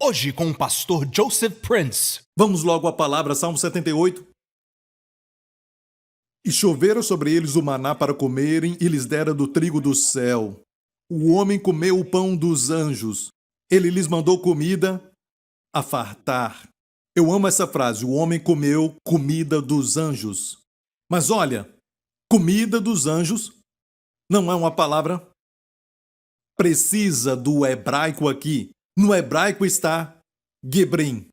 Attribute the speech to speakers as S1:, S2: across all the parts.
S1: Hoje com o pastor Joseph Prince.
S2: Vamos logo à palavra, Salmo 78. E chovera sobre eles o maná para comerem, e lhes dera do trigo do céu. O homem comeu o pão dos anjos. Ele lhes mandou comida a fartar. Eu amo essa frase, o homem comeu comida dos anjos. Mas olha, comida dos anjos não é uma palavra precisa do hebraico aqui. No hebraico está Gebrim,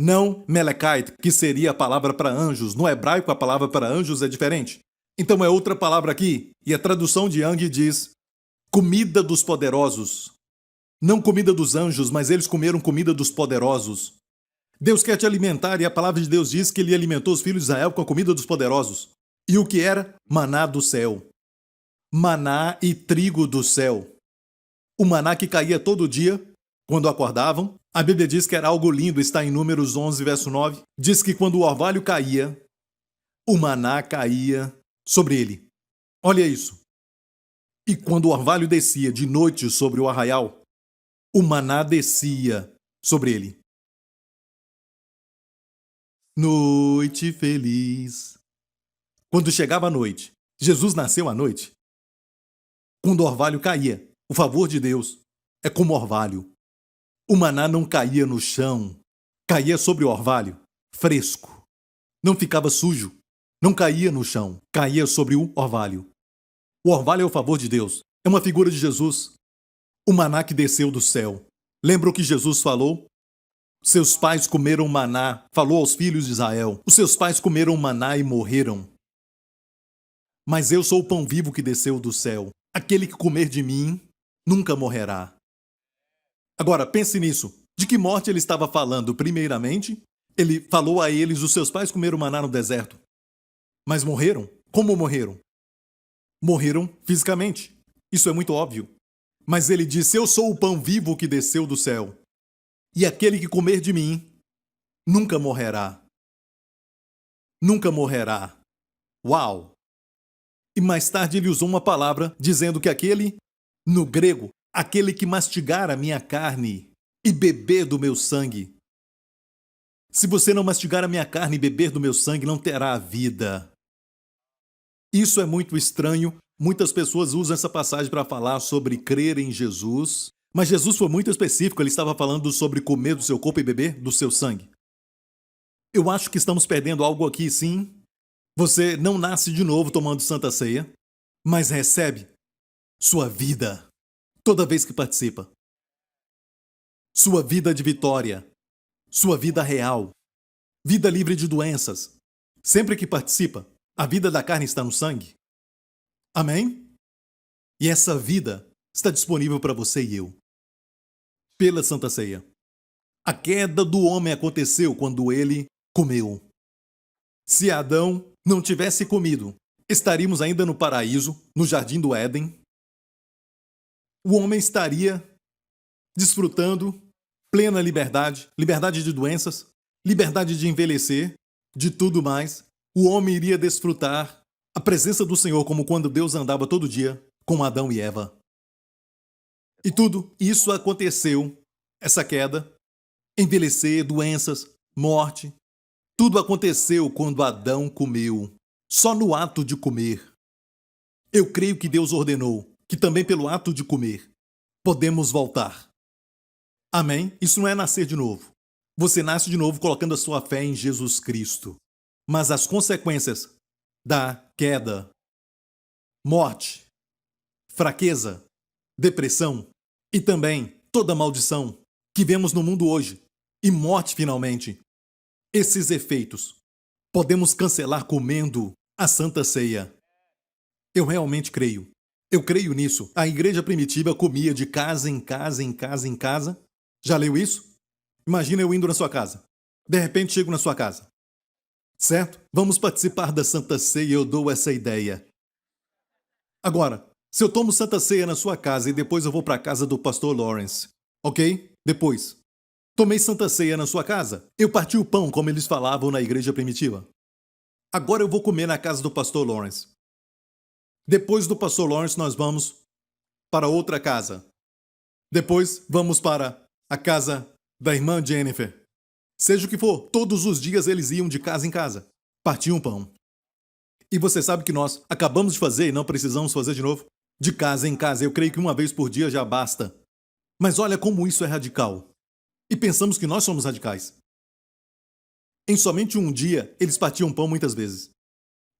S2: não Melekite, que seria a palavra para anjos. No hebraico a palavra para anjos é diferente. Então é outra palavra aqui, e a tradução de Young diz comida dos poderosos. Não comida dos anjos, mas eles comeram comida dos poderosos. Deus quer te alimentar, e a palavra de Deus diz que ele alimentou os filhos de Israel com a comida dos poderosos. E o que era? Maná do céu. Maná e trigo do céu. O maná que caía todo dia, quando acordavam. A Bíblia diz que era algo lindo, está em Números 11, verso 9. Diz que quando o orvalho caía, o maná caía sobre ele. Olha isso. E quando o orvalho descia de noite sobre o arraial, o maná descia sobre ele. Noite feliz. Quando chegava a noite, Jesus nasceu à noite. Quando o orvalho caía, o favor de Deus é como orvalho. O maná não caía no chão, caía sobre o orvalho, fresco. Não ficava sujo, não caía no chão, caía sobre o orvalho. O orvalho é o favor de Deus, é uma figura de Jesus. O maná que desceu do céu. Lembra o que Jesus falou? Seus pais comeram maná, falou aos filhos de Israel. Os seus pais comeram maná e morreram. Mas eu sou o pão vivo que desceu do céu. Aquele que comer de mim nunca morrerá. Agora, pense nisso. De que morte ele estava falando? Primeiramente, ele falou a eles, os seus pais comeram maná no deserto. Mas morreram? Como morreram? Morreram fisicamente. Isso é muito óbvio. Mas ele disse, eu sou o pão vivo que desceu do céu. E aquele que comer de mim nunca morrerá. Nunca morrerá. Uau! E mais tarde ele usou uma palavra dizendo que aquele, no grego, aquele que mastigar a minha carne e beber do meu sangue. Se você não mastigar a minha carne e beber do meu sangue, não terá vida. Isso é muito estranho. Muitas pessoas usam essa passagem para falar sobre crer em Jesus. Mas Jesus foi muito específico. Ele estava falando sobre comer do seu corpo e beber do seu sangue. Eu acho que estamos perdendo algo aqui, sim. Você não nasce de novo tomando Santa Ceia, mas recebe sua vida toda vez que participa. Sua vida de vitória, sua vida real, vida livre de doenças. Sempre que participa, a vida da carne está no sangue. Amém? E essa vida está disponível para você e eu. Pela Santa Ceia. A queda do homem aconteceu quando ele comeu. Se Adão não tivesse comido, estaríamos ainda no paraíso, no jardim do Éden. O homem estaria desfrutando plena liberdade, liberdade de doenças, liberdade de envelhecer, de tudo mais. O homem iria desfrutar a presença do Senhor como quando Deus andava todo dia com Adão e Eva. E tudo isso aconteceu, essa queda, envelhecer, doenças, morte. Tudo aconteceu quando Adão comeu, só no ato de comer. Eu creio que Deus ordenou que também pelo ato de comer, podemos voltar. Amém? Isso não é nascer de novo. Você nasce de novo colocando a sua fé em Jesus Cristo. Mas as consequências da queda, morte, fraqueza, depressão e também toda maldição que vemos no mundo hoje, e morte finalmente, esses efeitos podemos cancelar comendo a Santa Ceia. Eu realmente creio. Eu creio nisso. A igreja primitiva comia de casa em casa, em casa em casa. Já leu isso? Imagina eu indo na sua casa. De repente chego na sua casa. Certo? Vamos participar da Santa Ceia, eu dou essa ideia. Agora, se eu tomo Santa Ceia na sua casa e depois eu vou para a casa do pastor Lawrence, ok? Depois. Tomei Santa Ceia na sua casa. Eu parti o pão, como eles falavam na igreja primitiva. Agora eu vou comer na casa do pastor Lawrence. Depois do pastor Lawrence, nós vamos para outra casa. Depois, vamos para a casa da irmã Jennifer. Seja o que for, todos os dias eles iam de casa em casa, partiam pão. E você sabe que nós acabamos de fazer e não precisamos fazer de novo? De casa em casa, eu creio que uma vez por dia já basta. Mas olha como isso é radical. E pensamos que nós somos radicais. Em somente um dia, eles partiam pão muitas vezes.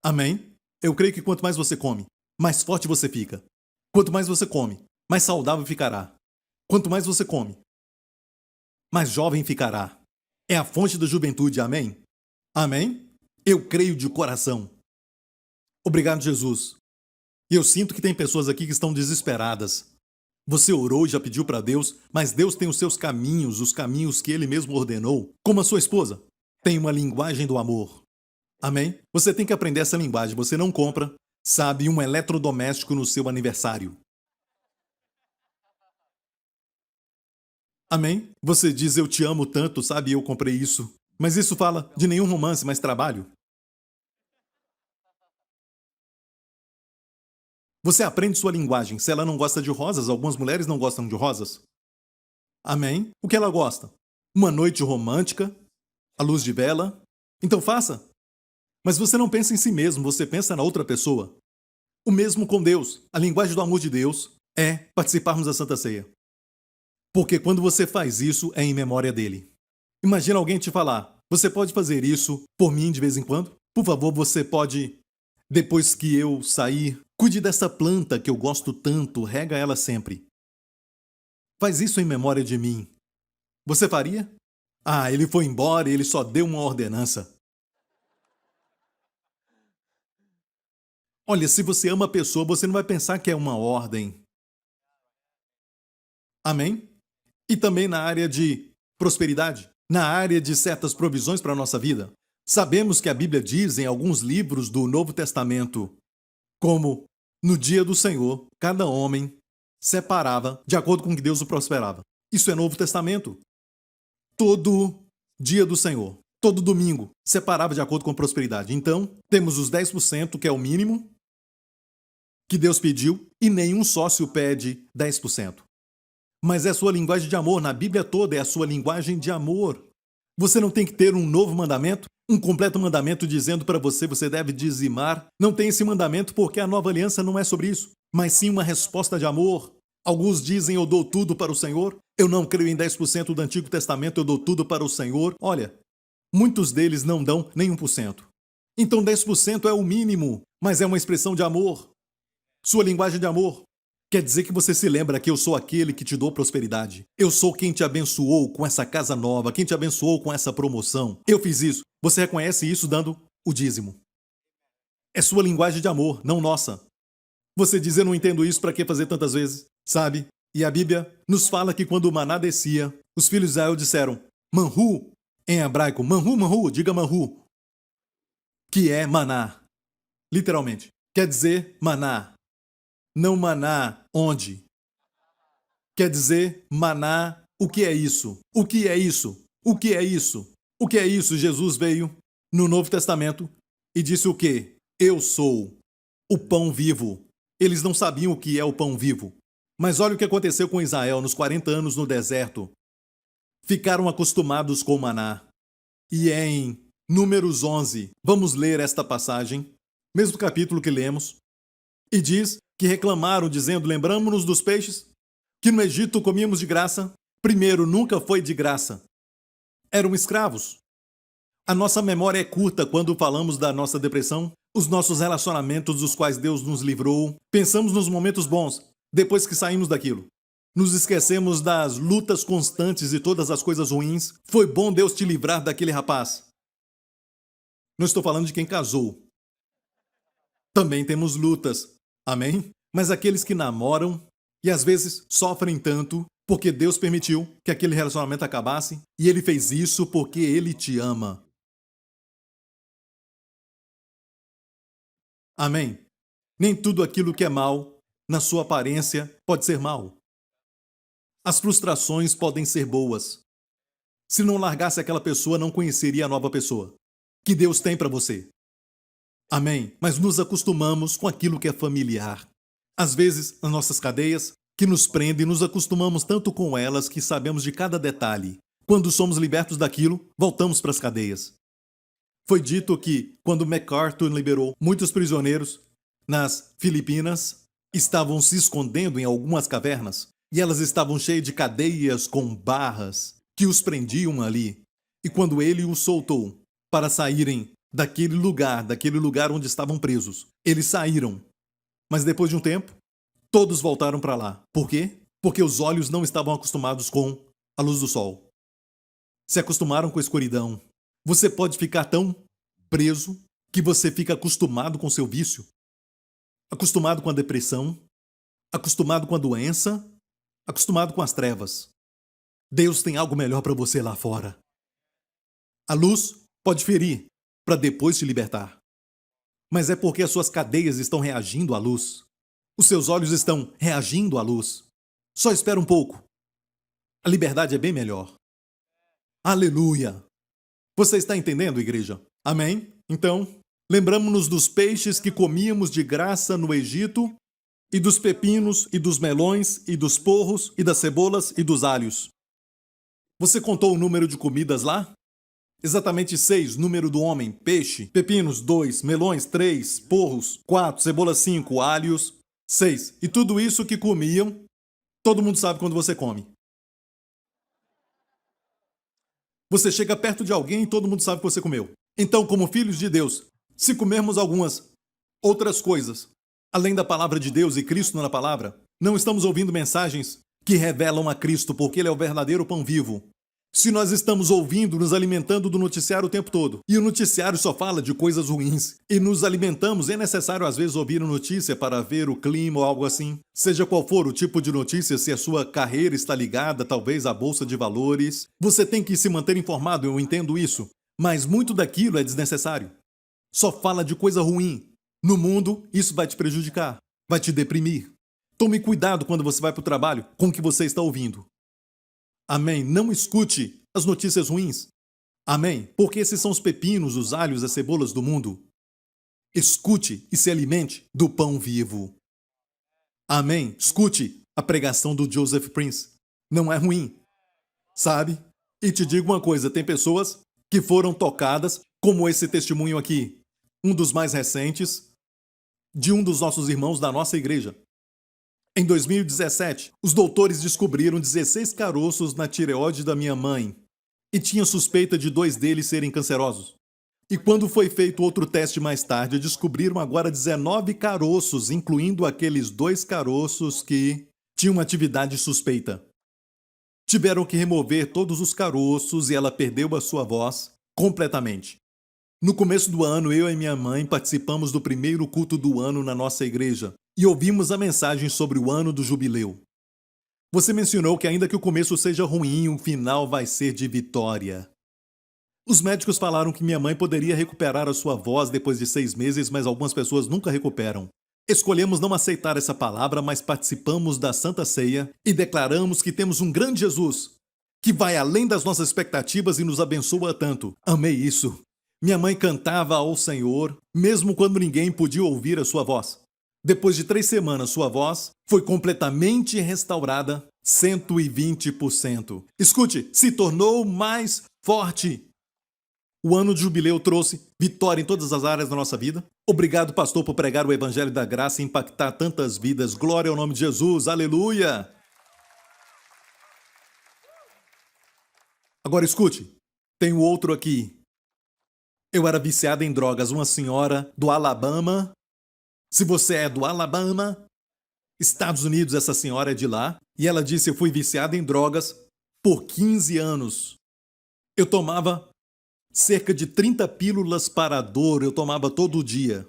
S2: Amém? Eu creio que quanto mais você come, mais forte você fica. Quanto mais você come, mais saudável ficará. Quanto mais você come, mais jovem ficará. É a fonte da juventude, amém? Amém? Eu creio de coração. Obrigado, Jesus. E eu sinto que tem pessoas aqui que estão desesperadas. Você orou e já pediu para Deus, mas Deus tem os seus caminhos, os caminhos que Ele mesmo ordenou. Como a sua esposa, tem uma linguagem do amor. Amém? Você tem que aprender essa linguagem. Você não compra, sabe, um eletrodoméstico no seu aniversário. Amém? Você diz eu te amo tanto, sabe, eu comprei isso. Mas isso fala de nenhum romance, mas trabalho. Você aprende sua linguagem. Se ela não gosta de rosas, algumas mulheres não gostam de rosas. Amém? O que ela gosta? Uma noite romântica, à luz de vela. Então faça. Mas você não pensa em si mesmo, você pensa na outra pessoa. O mesmo com Deus. A linguagem do amor de Deus é participarmos da Santa Ceia. Porque quando você faz isso, é em memória dele. Imagina alguém te falar, você pode fazer isso por mim de vez em quando? Por favor, você pode, depois que eu sair, cuide dessa planta que eu gosto tanto, rega ela sempre. Faz isso em memória de mim. Você faria? Ah, ele foi embora e ele só deu uma ordenança. Olha, se você ama a pessoa, você não vai pensar que é uma ordem. Amém? E também na área de prosperidade, na área de certas provisões para a nossa vida. Sabemos que a Bíblia diz em alguns livros do Novo Testamento, como no dia do Senhor, cada homem separava de acordo com que Deus o prosperava. Isso é Novo Testamento. Todo dia do Senhor, todo domingo, separava de acordo com a prosperidade. Então, temos os 10%, que é o mínimo que Deus pediu, e nenhum sócio pede 10%. Mas é a sua linguagem de amor, na Bíblia toda é a sua linguagem de amor. Você não tem que ter um novo mandamento, um completo mandamento dizendo para você, você deve dizimar. Não tem esse mandamento porque a nova aliança não é sobre isso, mas sim uma resposta de amor. Alguns dizem, eu dou tudo para o Senhor. Eu não creio em 10% do Antigo Testamento, eu dou tudo para o Senhor. Olha, muitos deles não dão nem 1%. Então 10% é o mínimo, mas é uma expressão de amor. Sua linguagem de amor. Quer dizer que você se lembra que eu sou aquele que te dou prosperidade. Eu sou quem te abençoou com essa casa nova, quem te abençoou com essa promoção. Eu fiz isso. Você reconhece isso dando o dízimo. É sua linguagem de amor, não nossa. Você diz, eu não entendo isso, para que fazer tantas vezes? Sabe? E a Bíblia nos fala que quando o maná descia, os filhos de Israel disseram, manhu, em hebraico, manhu, manhu, diga manhu, que é maná. Literalmente. Quer dizer maná. Não maná onde? Quer dizer maná, o que é isso? O que é isso? O que é isso? O que é isso? Jesus veio no Novo Testamento e disse o quê? Eu sou o pão vivo. Eles não sabiam o que é o pão vivo. Mas olha o que aconteceu com Israel nos 40 anos no deserto. Ficaram acostumados com o maná. E em Números 11, vamos ler esta passagem, mesmo capítulo que lemos, e diz que reclamaram, dizendo, lembramos-nos dos peixes que no Egito comíamos de graça. Primeiro, nunca foi de graça. Eram escravos. A nossa memória é curta quando falamos da nossa depressão, os nossos relacionamentos dos quais Deus nos livrou. Pensamos nos momentos bons, depois que saímos daquilo. Nos esquecemos das lutas constantes e todas as coisas ruins. Foi bom Deus te livrar daquele rapaz. Não estou falando de quem casou. Também temos lutas. Amém? Mas aqueles que namoram e às vezes sofrem tanto porque Deus permitiu que aquele relacionamento acabasse e Ele fez isso porque Ele te ama. Amém? Nem tudo aquilo que é mal, na sua aparência, pode ser mal. As frustrações podem ser boas. Se não largasse aquela pessoa, não conheceria a nova pessoa que Deus tem para você. Amém? Mas nos acostumamos com aquilo que é familiar. Às vezes, as nossas cadeias, que nos prendem, nos acostumamos tanto com elas que sabemos de cada detalhe. Quando somos libertos daquilo, voltamos para as cadeias. Foi dito que, quando MacArthur liberou muitos prisioneiros nas Filipinas, estavam se escondendo em algumas cavernas e elas estavam cheias de cadeias com barras que os prendiam ali. E quando ele os soltou para saírem daquele lugar onde estavam presos, eles saíram. Mas depois de um tempo, todos voltaram para lá. Por quê? Porque os olhos não estavam acostumados com a luz do sol. Se acostumaram com a escuridão. Você pode ficar tão preso que você fica acostumado com seu vício, acostumado com a depressão, acostumado com a doença, acostumado com as trevas. Deus tem algo melhor para você lá fora. A luz pode ferir para depois te libertar. Mas é porque as suas cadeias estão reagindo à luz. Os seus olhos estão reagindo à luz. Só espera um pouco. A liberdade é bem melhor. Aleluia! Você está entendendo, igreja? Amém? Então, lembramos-nos dos peixes que comíamos de graça no Egito, e dos pepinos, e dos melões, e dos porros, e das cebolas, e dos alhos. Você contou o número de comidas lá? Exatamente 6, número do homem, peixe, pepinos 2, melões 3, porros 4, cebolas 5, alhos 6. E tudo isso que comiam, todo mundo sabe quando você come. Você chega perto de alguém e todo mundo sabe que você comeu. Então, como filhos de Deus, se comermos algumas outras coisas, além da palavra de Deus e Cristo na palavra, não estamos ouvindo mensagens que revelam a Cristo, porque Ele é o verdadeiro pão vivo. Se nós estamos ouvindo, nos alimentando do noticiário o tempo todo, e o noticiário só fala de coisas ruins, e nos alimentamos, é necessário às vezes ouvir a notícia para ver o clima ou algo assim. Seja qual for o tipo de notícia, se a sua carreira está ligada talvez à bolsa de valores, você tem que se manter informado, eu entendo isso, mas muito daquilo é desnecessário. Só fala de coisa ruim. No mundo, isso vai te prejudicar, vai te deprimir. Tome cuidado quando você vai para o trabalho com o que você está ouvindo. Amém. Não escute as notícias ruins. Amém. Porque esses são os pepinos, os alhos, as cebolas do mundo. Escute e se alimente do pão vivo. Amém. Escute a pregação do Joseph Prince. Não é ruim. Sabe? E te digo uma coisa, tem pessoas que foram tocadas, como esse testemunho aqui, um dos mais recentes, de um dos nossos irmãos da nossa igreja. Em 2017, os doutores descobriram 16 caroços na tireoide da minha mãe e tinha suspeita de 2 deles serem cancerosos. E quando foi feito outro teste mais tarde, descobriram agora 19 caroços, incluindo aqueles 2 caroços que tinham atividade suspeita. Tiveram que remover todos os caroços e ela perdeu a sua voz completamente. No começo do ano, eu e minha mãe participamos do primeiro culto do ano na nossa igreja e ouvimos a mensagem sobre o ano do jubileu. Você mencionou que ainda que o começo seja ruim, o final vai ser de vitória. Os médicos falaram que minha mãe poderia recuperar a sua voz depois de 6 meses, mas algumas pessoas nunca recuperam. Escolhemos não aceitar essa palavra, mas participamos da Santa Ceia e declaramos que temos um grande Jesus, que vai além das nossas expectativas e nos abençoa tanto. Amei isso. Minha mãe cantava ao Senhor, mesmo quando ninguém podia ouvir a sua voz. Depois de 3 semanas, sua voz foi completamente restaurada, 120%. Escute, se tornou mais forte. O ano de jubileu trouxe vitória em todas as áreas da nossa vida. Obrigado, pastor, por pregar o evangelho da graça e impactar tantas vidas. Glória ao nome de Jesus. Aleluia! Agora escute, tem o outro aqui. Eu era viciada em drogas. Uma senhora do Alabama. Se você é do Alabama, Estados Unidos, essa senhora é de lá. E ela disse, eu fui viciada em drogas por 15 anos. Eu tomava cerca de 30 pílulas para a dor, eu tomava todo dia.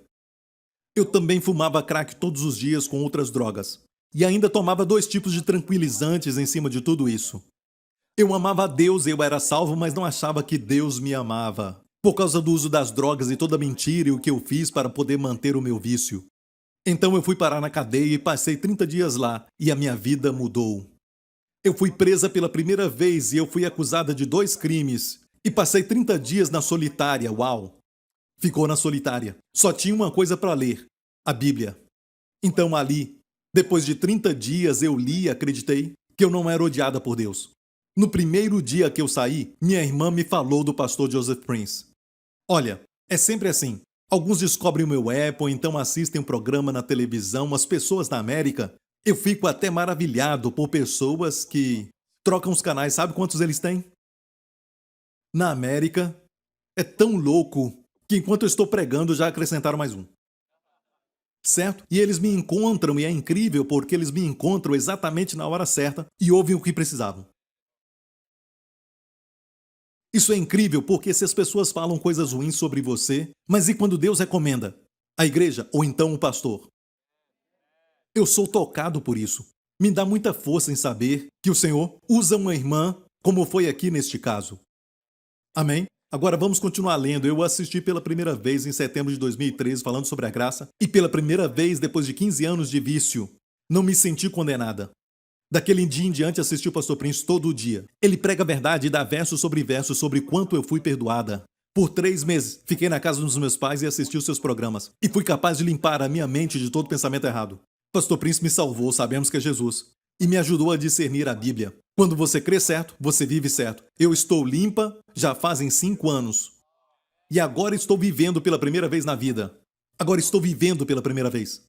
S2: Eu também fumava crack todos os dias com outras drogas. E ainda tomava 2 tipos de tranquilizantes em cima de tudo isso. Eu amava a Deus, eu era salvo, mas não achava que Deus me amava. Por causa do uso das drogas e toda a mentira e o que eu fiz para poder manter o meu vício. Então eu fui parar na cadeia e passei 30 dias lá, e a minha vida mudou. Eu fui presa pela primeira vez e eu fui acusada de 2 crimes. E passei 30 dias na solitária, uau! Ficou na solitária. Só tinha uma coisa para ler, a Bíblia. Então ali, depois de 30 dias eu li e acreditei que eu não era odiada por Deus. No primeiro dia que eu saí, minha irmã me falou do pastor Joseph Prince. Olha, é sempre assim. Alguns descobrem o meu Apple, então assistem um programa na televisão, as pessoas da América. Eu fico até maravilhado por pessoas que trocam os canais. Sabe quantos eles têm? Na América, é tão louco que enquanto eu estou pregando já acrescentaram mais um. Certo? E eles me encontram, e é incrível porque eles me encontram exatamente na hora certa e ouvem o que precisavam. Isso é incrível porque se as pessoas falam coisas ruins sobre você, mas e quando Deus recomenda? A igreja ou então o pastor? Eu sou tocado por isso. Me dá muita força em saber que o Senhor usa uma irmã, como foi aqui neste caso. Amém? Agora vamos continuar lendo. Eu assisti pela primeira vez em setembro de 2013 falando sobre a graça e pela primeira vez depois de 15 anos de vício, não me senti condenada. Daquele dia em diante assisti o pastor Prince todo dia. Ele prega a verdade e dá verso sobre quanto eu fui perdoada. Por 3 meses, fiquei na casa dos meus pais e assisti os seus programas. E fui capaz de limpar a minha mente de todo pensamento errado. Pastor Prince me salvou, sabemos que é Jesus. E me ajudou a discernir a Bíblia. Quando você crê certo, você vive certo. Eu estou limpa já fazem 5 anos. E agora estou vivendo pela primeira vez na vida. Agora estou vivendo pela primeira vez.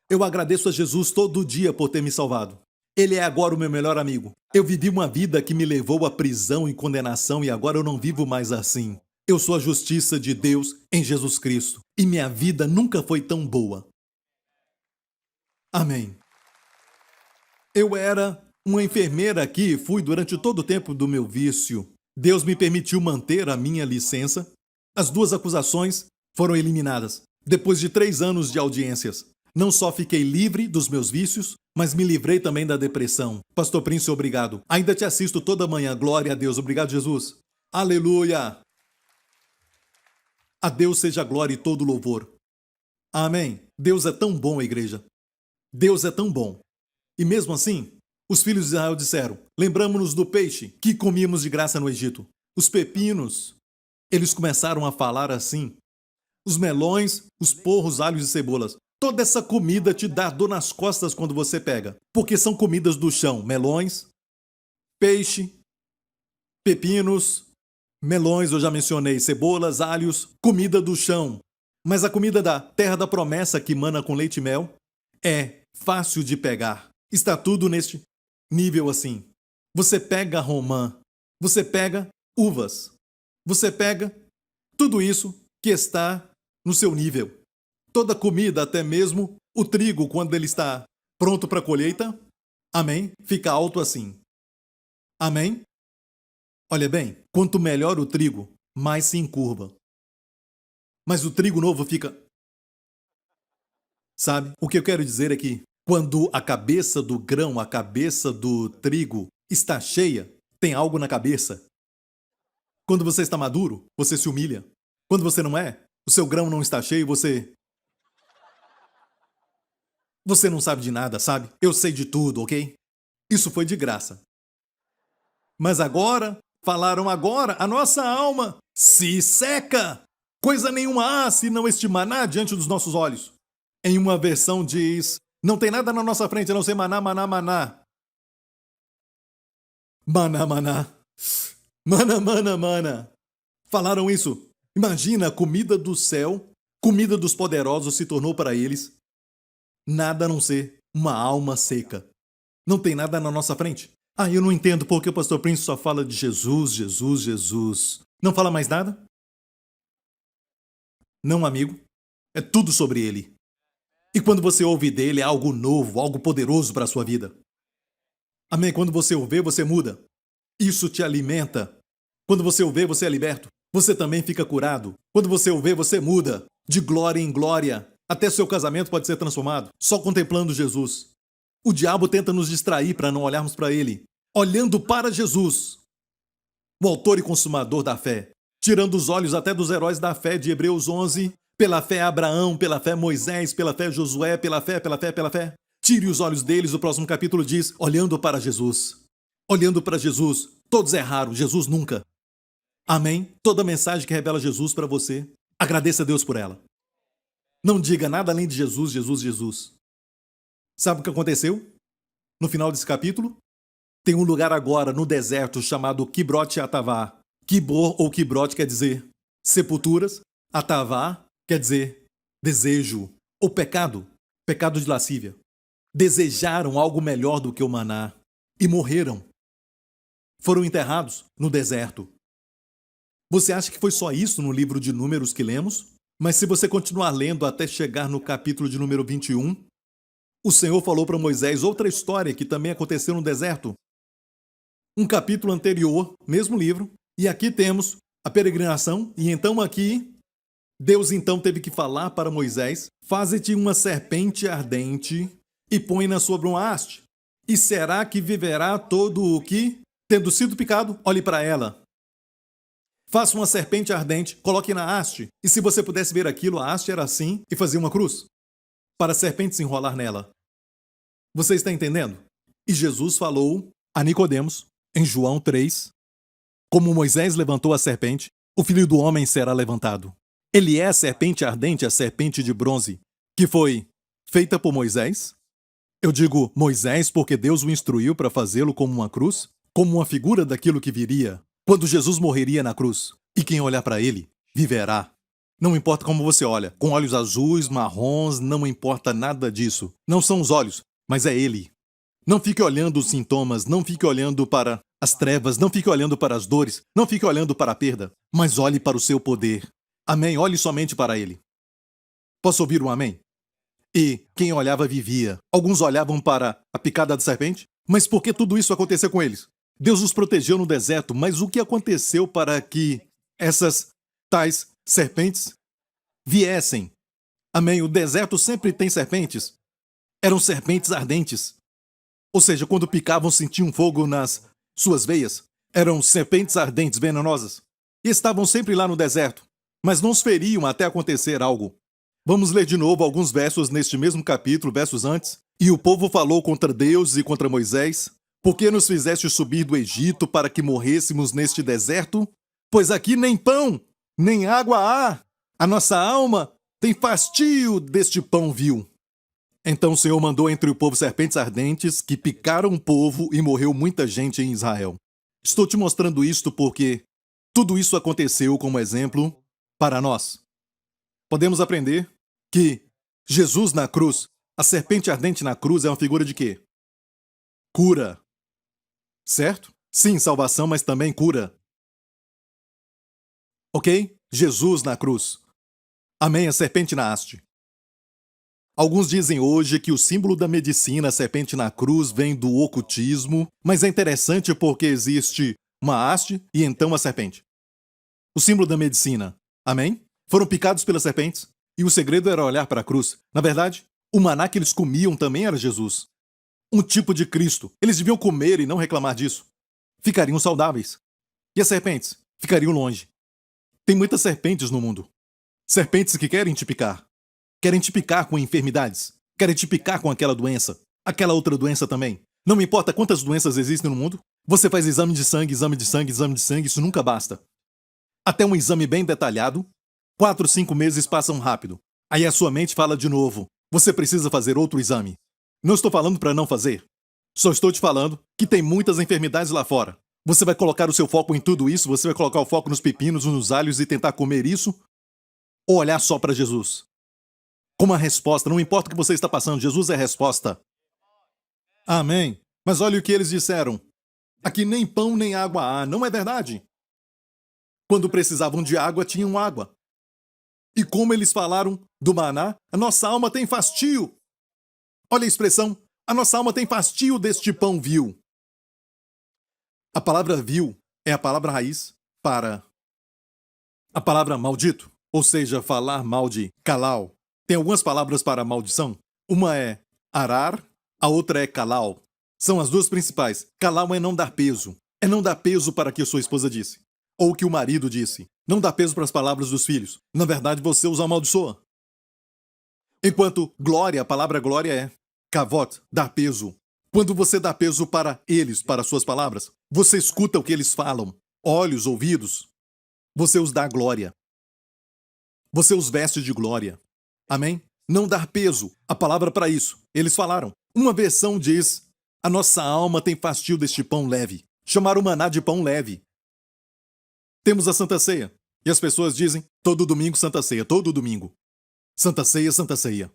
S2: Eu agradeço a Jesus todo dia por ter me salvado. Ele é agora o meu melhor amigo. Eu vivi uma vida que me levou à prisão e condenação e agora eu não vivo mais assim. Eu sou a justiça de Deus em Jesus Cristo. E minha vida nunca foi tão boa. Amém. Eu era uma enfermeira aqui e fui durante todo o tempo do meu vício. Deus me permitiu manter a minha licença. As 2 acusações foram eliminadas. Depois de 3 anos de audiências. Não só fiquei livre dos meus vícios, mas me livrei também da depressão. Pastor Prince, obrigado. Ainda te assisto toda manhã. Glória a Deus. Obrigado, Jesus. Aleluia. A Deus seja a glória e todo o louvor. Amém. Deus é tão bom, igreja. Deus é tão bom. E mesmo assim, os filhos de Israel disseram: lembramos-nos do peixe que comíamos de graça no Egito. Os pepinos. Eles começaram a falar assim. Os melões, os porros, alhos e cebolas. Toda essa comida te dá dor nas costas quando você pega. Porque são comidas do chão. Melões, peixe, pepinos, melões, eu já mencionei, cebolas, alhos, comida do chão. Mas a comida da terra da promessa que mana com leite e mel é fácil de pegar. Está tudo neste nível assim. Você pega romã, você pega uvas, você pega tudo isso que está no seu nível. Toda comida, até mesmo o trigo, quando ele está pronto para a colheita, amém, fica alto assim. Amém? Olha bem, quanto melhor o trigo, mais se encurva. Mas o trigo novo fica... Sabe? O que eu quero dizer é que quando a cabeça do grão, a cabeça do trigo está cheia, tem algo na cabeça. Quando você está maduro, você se humilha. Quando você não é, o seu grão não está cheio, você não sabe de nada, sabe? Eu sei de tudo, ok? Isso foi de graça. Mas agora, falaram agora, a nossa alma se seca. Coisa nenhuma há se não este maná diante dos nossos olhos. Em uma versão diz, não tem nada na nossa frente a não ser maná, maná, maná. Maná, maná. Mana, mana, mana. Falaram isso. Imagina, a comida do céu, comida dos poderosos se tornou para eles nada a não ser uma alma seca. Não tem nada na nossa frente. Ah, eu não entendo porque o pastor Prince só fala de Jesus, Jesus, Jesus. Não fala mais nada? Não, amigo. É tudo sobre ele. E quando você ouve dele, é algo novo, algo poderoso para a sua vida. Amém? Quando você o vê, você muda. Isso te alimenta. Quando você o vê, você é liberto. Você também fica curado. Quando você o vê, você muda. De glória em glória. Até seu casamento pode ser transformado. Só contemplando Jesus. O diabo tenta nos distrair para não olharmos para ele. Olhando para Jesus, o autor e consumador da fé. Tirando os olhos até dos heróis da fé de Hebreus 11. Pela fé Abraão, pela fé Moisés, pela fé Josué, pela fé, pela fé, pela fé. Tire os olhos deles, o próximo capítulo diz, olhando para Jesus. Olhando para Jesus. Todos erraram, Jesus nunca. Amém? Toda mensagem que revela Jesus para você, agradeça a Deus por ela. Não diga nada além de Jesus, Jesus, Jesus. Sabe o que aconteceu? No final desse capítulo? Tem um lugar agora no deserto chamado Kibrote Atavá. Kibor ou Kibrote quer dizer sepulturas, Atavá quer dizer desejo ou pecado, pecado de lascívia. Desejaram algo melhor do que o maná e morreram. Foram enterrados no deserto. Você acha que foi só isso no livro de Números que lemos? Mas se você continuar lendo até chegar no capítulo de número 21, o Senhor falou para Moisés outra história que também aconteceu no deserto. Um capítulo anterior, mesmo livro, e aqui temos a peregrinação, e então aqui, Deus então teve que falar para Moisés: faze-te uma serpente ardente e põe-na sobre uma haste. E será que viverá todo o que, tendo sido picado, olhe para ela. Faça uma serpente ardente, coloque na haste. E se você pudesse ver aquilo, a haste era assim e fazia uma cruz, para a serpente se enrolar nela. Você está entendendo? E Jesus falou a Nicodemos, em João 3, como Moisés levantou a serpente, o Filho do Homem será levantado. Ele é a serpente ardente, a serpente de bronze, que foi feita por Moisés. Eu digo Moisés porque Deus o instruiu para fazê-lo como uma cruz, como uma figura daquilo que viria, quando Jesus morreria na cruz. E quem olhar para ele, viverá. Não importa como você olha, com olhos azuis, marrons, não importa nada disso. Não são os olhos, mas é ele. Não fique olhando os sintomas, não fique olhando para as trevas, não fique olhando para as dores, não fique olhando para a perda, mas olhe para o seu poder. Amém? Olhe somente para ele. Posso ouvir um amém? E quem olhava vivia. Alguns olhavam para a picada da serpente, mas por que tudo isso aconteceu com eles? Deus os protegeu no deserto, mas o que aconteceu para que essas tais serpentes viessem? Amém? O deserto sempre tem serpentes. Eram serpentes ardentes. Ou seja, quando picavam, sentiam fogo nas suas veias. Eram serpentes ardentes, venenosas. E estavam sempre lá no deserto, mas não os feriam até acontecer algo. Vamos ler de novo alguns versos neste mesmo capítulo, versos antes. E o povo falou contra Deus e contra Moisés: por que nos fizeste subir do Egito para que morrêssemos neste deserto? Pois aqui nem pão, nem água há. A nossa alma tem fastio deste pão vil. Então o Senhor mandou entre o povo serpentes ardentes que picaram o povo e morreu muita gente em Israel. Estou te mostrando isto porque tudo isso aconteceu como exemplo para nós. Podemos aprender que Jesus na cruz, a serpente ardente na cruz é uma figura de quê? Cura. Certo? Sim, salvação, mas também cura. Ok? Jesus na cruz. Amém, a serpente na haste. Alguns dizem hoje que o símbolo da medicina, a serpente na cruz, vem do ocultismo, mas é interessante porque existe uma haste e então a serpente. O símbolo da medicina. Amém? Foram picados pelas serpentes e o segredo era olhar para a cruz. Na verdade, o maná que eles comiam também era Jesus. Um tipo de Cristo. Eles deviam comer e não reclamar disso. Ficariam saudáveis. E as serpentes? Ficariam longe. Tem muitas serpentes no mundo. Serpentes que querem te picar. Querem te picar com enfermidades. Querem te picar com aquela doença. Aquela outra doença também. Não importa quantas doenças existem no mundo, você faz exame de sangue, exame de sangue, exame de sangue, isso nunca basta. Até um exame bem detalhado, 4, 5 meses passam rápido. Aí a sua mente fala de novo: você precisa fazer outro exame. Não estou falando para não fazer. Só estou te falando que tem muitas enfermidades lá fora. Você vai colocar o seu foco em tudo isso? Você vai colocar o foco nos pepinos, nos alhos e tentar comer isso? Ou olhar só para Jesus? Como a resposta, não importa o que você está passando, Jesus é a resposta. Amém. Mas olha o que eles disseram. Aqui nem pão nem água há, não é verdade? Quando precisavam de água, tinham água. E como eles falaram do maná, a nossa alma tem fastio. Olha a expressão, a nossa alma tem fastio deste pão vil. A palavra vil é a palavra raiz para a palavra maldito, ou seja, falar mal de calau. Tem algumas palavras para maldição. Uma é arar, a outra é calau. São as duas principais. Calau é não dar peso. É não dar peso para o que a sua esposa disse. Ou o que o marido disse. Não dá peso para as palavras dos filhos. Na verdade, você os amaldiçoa. Enquanto glória, a palavra glória é kavod, dar peso. Quando você dá peso para eles, para suas palavras, você escuta o que eles falam. Olhos, ouvidos. Você os dá glória. Você os veste de glória. Amém? Não dar peso. A palavra para isso. Eles falaram. Uma versão diz A nossa alma tem fastio deste pão leve. Chamaram o maná de pão leve. Temos a Santa Ceia. E as pessoas dizem, todo domingo Santa Ceia, todo domingo. Santa Ceia, Santa Ceia.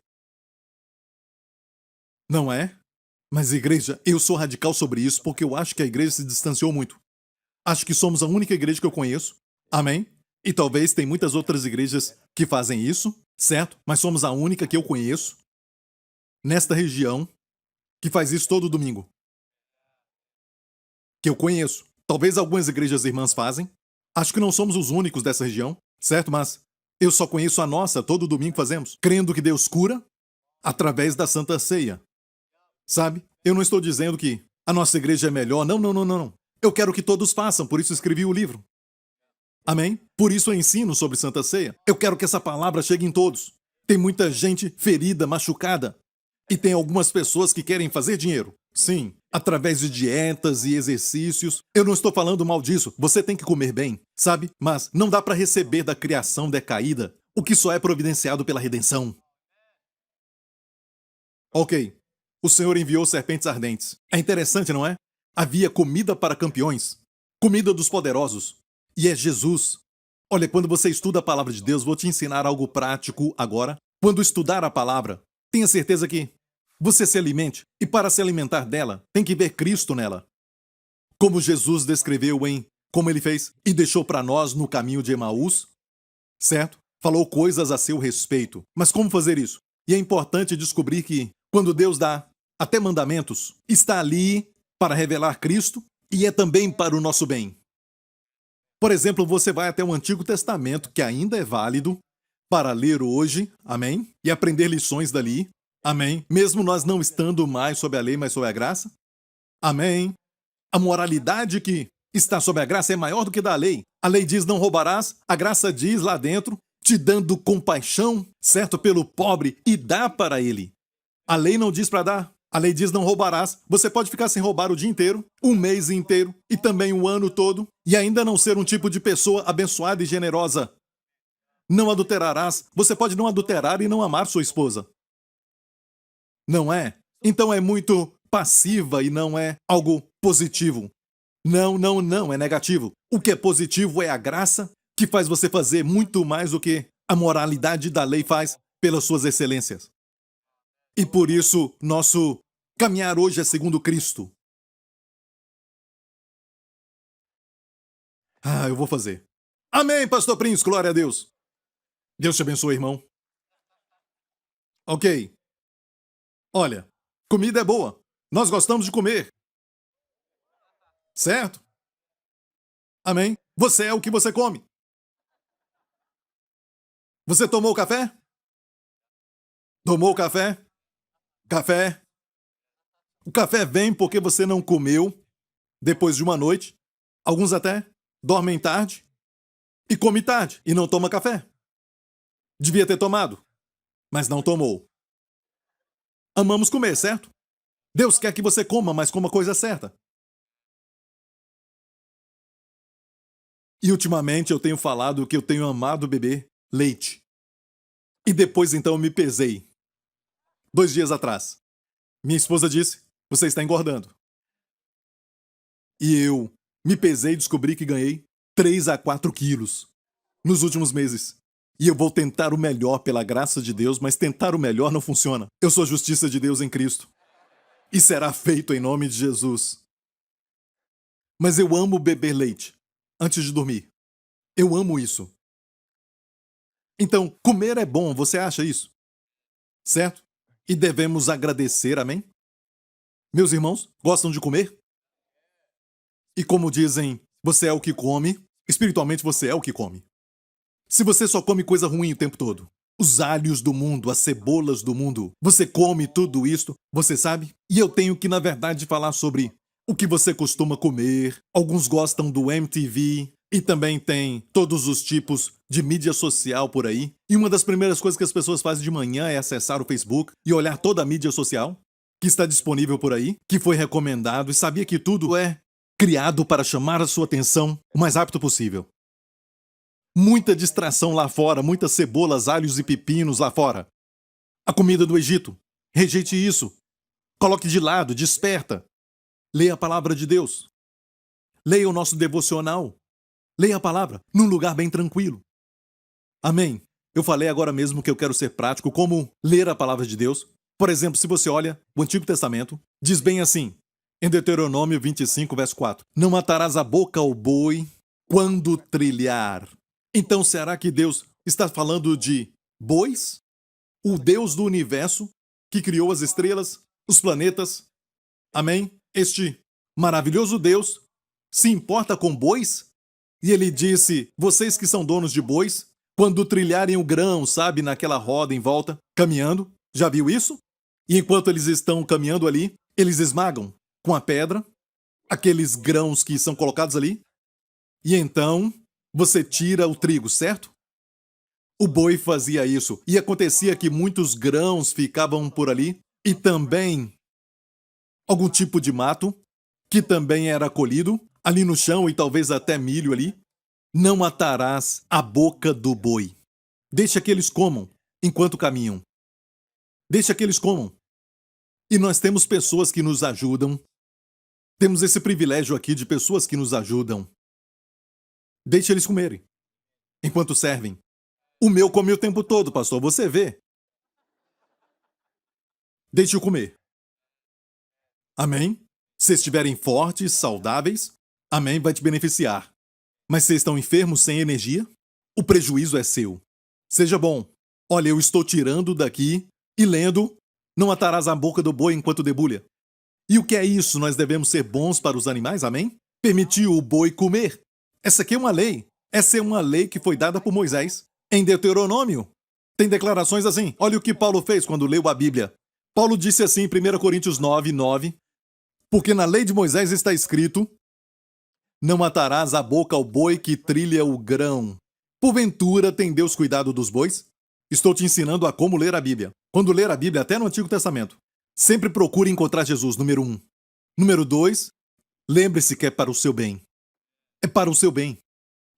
S2: Não é? Mas igreja, eu sou radical sobre isso porque eu acho que a igreja se distanciou muito. Acho que somos a única igreja que eu conheço. Amém? E talvez tem muitas outras igrejas que fazem isso, certo? Mas somos a única que eu conheço nesta região que faz isso todo domingo. Que eu conheço. Talvez algumas igrejas irmãs fazem. Acho que não somos os únicos dessa região, certo? Mas eu só conheço a nossa, todo domingo fazemos, crendo que Deus cura através da Santa Ceia. Sabe? Eu não estou dizendo que a nossa igreja é melhor. Não, não, não, não, não. Eu quero que todos façam, por isso escrevi o livro. Amém? Por isso eu ensino sobre Santa Ceia. Eu quero que essa palavra chegue em todos. Tem muita gente ferida, machucada. E tem algumas pessoas que querem fazer dinheiro. Sim, através de dietas e exercícios. Eu não estou falando mal disso. Você tem que comer bem, sabe? Mas não dá para receber da criação decaída o que só é providenciado pela redenção. Ok. O Senhor enviou serpentes ardentes. É interessante, não é? Havia comida para campeões. Comida dos poderosos. E é Jesus. Olha, quando você estuda a palavra de Deus, vou te ensinar algo prático agora. Quando estudar a palavra, tenha certeza que você se alimente. E para se alimentar dela, tem que ver Cristo nela. Como Jesus descreveu como ele fez e deixou para nós no caminho de Emaús, certo? Falou coisas a seu respeito. Mas como fazer isso? E é importante descobrir que, quando Deus dá até mandamentos, está ali para revelar Cristo e é também para o nosso bem. Por exemplo, você vai até o Antigo Testamento, que ainda é válido, para ler hoje, amém? E aprender lições dali, amém? Mesmo nós não estando mais sob a lei, mas sob a graça, amém? A moralidade que está sob a graça é maior do que da lei. A lei diz não roubarás, a graça diz lá dentro, te dando compaixão, certo, pelo pobre e dá para ele. A lei não diz para dar. A lei diz não roubarás. Você pode ficar sem roubar o dia inteiro, um mês inteiro e também o ano todo e ainda não ser um tipo de pessoa abençoada e generosa. Não adulterarás. Você pode não adulterar e não amar sua esposa. Não é? Então é muito passiva e não é algo positivo. Não, não, não, é negativo. O que é positivo é a graça que faz você fazer muito mais do que a moralidade da lei faz pelas suas excelências. E por isso, nosso caminhar hoje é segundo Cristo. Eu vou fazer. Amém, Pastor Prince, glória a Deus. Deus te abençoe, irmão. Ok. Olha, comida é boa. Nós gostamos de comer. Certo? Amém? Você é o que você come. Você tomou café? Tomou café? Café. O café vem porque você não comeu depois de uma noite. Alguns até dormem tarde e come tarde e não toma café. Devia ter tomado, mas não tomou. Amamos comer, certo? Deus quer que você coma, mas coma a coisa certa. E ultimamente eu tenho falado que eu tenho amado beber leite. E depois então eu me pesei. 2 dias atrás. Minha esposa disse, você está engordando. E eu me pesei e descobri que ganhei 3 a 4 quilos nos últimos meses. E eu vou tentar o melhor pela graça de Deus, mas tentar o melhor não funciona. Eu sou a justiça de Deus em Cristo. E será feito em nome de Jesus. Mas eu amo beber leite antes de dormir. Eu amo isso. Então, comer é bom, você acha isso? Certo? E devemos agradecer, amém? Meus irmãos, gostam de comer? E como dizem, você é o que come, espiritualmente você é o que come. Se você só come coisa ruim o tempo todo, os alhos do mundo, as cebolas do mundo, você come tudo isso, você sabe? E eu tenho que, na verdade, falar sobre o que você costuma comer. Alguns gostam do MTV e também tem todos os tipos de mídia social por aí. E uma das primeiras coisas que as pessoas fazem de manhã é acessar o Facebook e olhar toda a mídia social que está disponível por aí, que foi recomendado, e sabia que tudo é criado para chamar a sua atenção o mais rápido possível. Muita distração lá fora, muitas cebolas, alhos e pepinos lá fora. A comida do Egito. Rejeite isso. Coloque de lado, desperta. Leia a palavra de Deus. Leia o nosso devocional. Leia a palavra num lugar bem tranquilo. Amém. Eu falei agora mesmo que eu quero ser prático, como ler a palavra de Deus. Por exemplo, se você olha o Antigo Testamento, diz bem assim, em Deuteronômio 25, verso 4: Não matarás a boca ao boi quando trilhar. Então, será que Deus está falando de bois? O Deus do universo, que criou as estrelas, os planetas. Amém? Este maravilhoso Deus se importa com bois? E ele disse: vocês que são donos de bois, quando trilharem o grão, sabe, naquela roda em volta, caminhando, já viu isso? E enquanto eles estão caminhando ali, eles esmagam com a pedra aqueles grãos que são colocados ali. E então você tira o trigo, certo? O boi fazia isso, e acontecia que muitos grãos ficavam por ali, e também algum tipo de mato, que também era colhido ali no chão, e talvez até milho ali. Não atarás a boca do boi. Deixa que eles comam enquanto caminham. Deixa que eles comam. E nós temos pessoas que nos ajudam. Temos esse privilégio aqui de pessoas que nos ajudam. Deixa eles comerem enquanto servem. O meu come o tempo todo, pastor, você vê. Deixe-o comer. Amém? Se estiverem fortes, saudáveis, amém, vai te beneficiar. Mas se estão enfermos, sem energia, o prejuízo é seu. Seja bom. Olha, eu estou tirando daqui e lendo: não atarás a boca do boi enquanto debulha. E o que é isso? Nós devemos ser bons para os animais, amém? Permitir o boi comer. Essa aqui é uma lei. Essa é uma lei que foi dada por Moisés. Em Deuteronômio, tem declarações assim. Olha o que Paulo fez quando leu a Bíblia. Paulo disse assim em 1 Coríntios 9, 9: porque na lei de Moisés está escrito: não atarás a boca ao boi que trilha o grão. Porventura tem Deus cuidado dos bois? Estou te ensinando a como ler a Bíblia. Quando ler a Bíblia, até no Antigo Testamento, sempre procure encontrar Jesus, número 1. Número 2, lembre-se que é para o seu bem. É para o seu bem.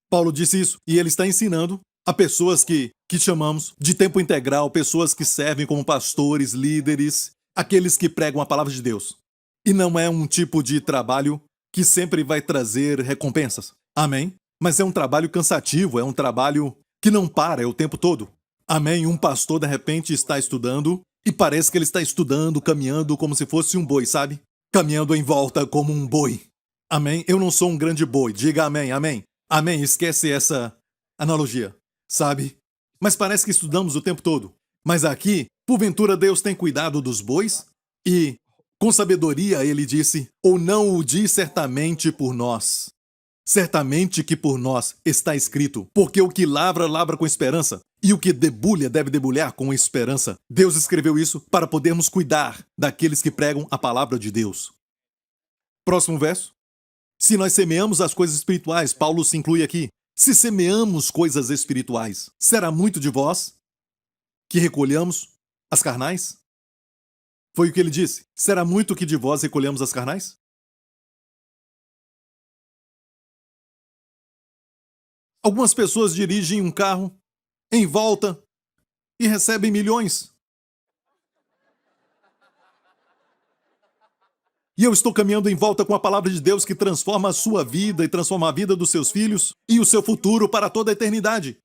S2: Paulo disse isso, e ele está ensinando a pessoas que chamamos de tempo integral, pessoas que servem como pastores, líderes, aqueles que pregam a palavra de Deus. E não é um tipo de trabalho que sempre vai trazer recompensas. Amém? Mas é um trabalho cansativo, é um trabalho que não para, é o tempo todo. Amém? Um pastor, de repente, está estudando e parece que ele está estudando, caminhando como se fosse um boi, sabe? Caminhando em volta como um boi. Amém? Eu não sou um grande boi. Diga amém, amém. Amém, esquece essa analogia, sabe? Mas parece que estudamos o tempo todo. Mas aqui, porventura Deus tem cuidado dos bois? E, com sabedoria, ele disse: ou não o diz certamente por nós. Certamente que por nós está escrito, porque o que lavra, lavra com esperança, e o que debulha, deve debulhar com esperança. Deus escreveu isso para podermos cuidar daqueles que pregam a palavra de Deus. Próximo verso. Se nós semeamos as coisas espirituais, Paulo se inclui aqui. Se semeamos coisas espirituais, será muito de vós que recolhamos as carnais? Foi o que ele disse. Será muito que de vós recolhemos as carnais? Algumas pessoas dirigem um carro em volta e recebem milhões. E eu estou caminhando em volta com a palavra de Deus que transforma a sua vida e transforma a vida dos seus filhos e o seu futuro para toda a eternidade.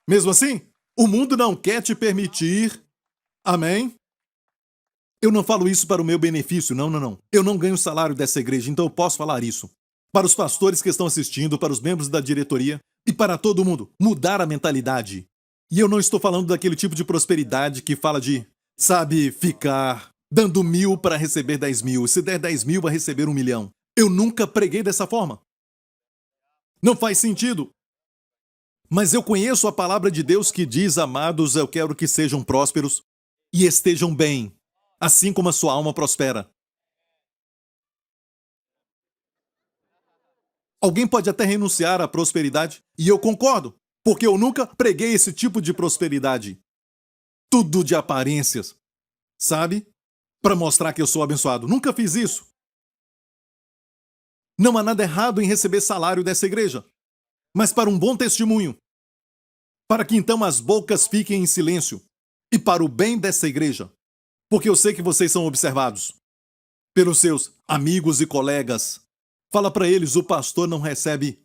S2: Mesmo assim, o mundo não quer te permitir. Amém? Eu não falo isso para o meu benefício, não, não, não. Eu não ganho salário dessa igreja, então eu posso falar isso. Para os pastores que estão assistindo, para os membros da diretoria e para todo mundo, mudar a mentalidade. E eu não estou falando daquele tipo de prosperidade que fala de, sabe, ficar dando 1.000 para receber 10.000. Se der 10.000, vai receber 1 milhão. Eu nunca preguei dessa forma. Não faz sentido. Mas eu conheço a palavra de Deus que diz: amados, eu quero que sejam prósperos e estejam bem, assim como a sua alma prospera. Alguém pode até renunciar à prosperidade, e eu concordo, porque eu nunca preguei esse tipo de prosperidade. Tudo de aparências, sabe? Para mostrar que eu sou abençoado. Nunca fiz isso. Não há nada errado em receber salário dessa igreja, mas para um bom testemunho, para que então as bocas fiquem em silêncio, e para o bem dessa igreja, porque eu sei que vocês são observados. pelos seus amigos e colegas. Fala para eles, o pastor não recebe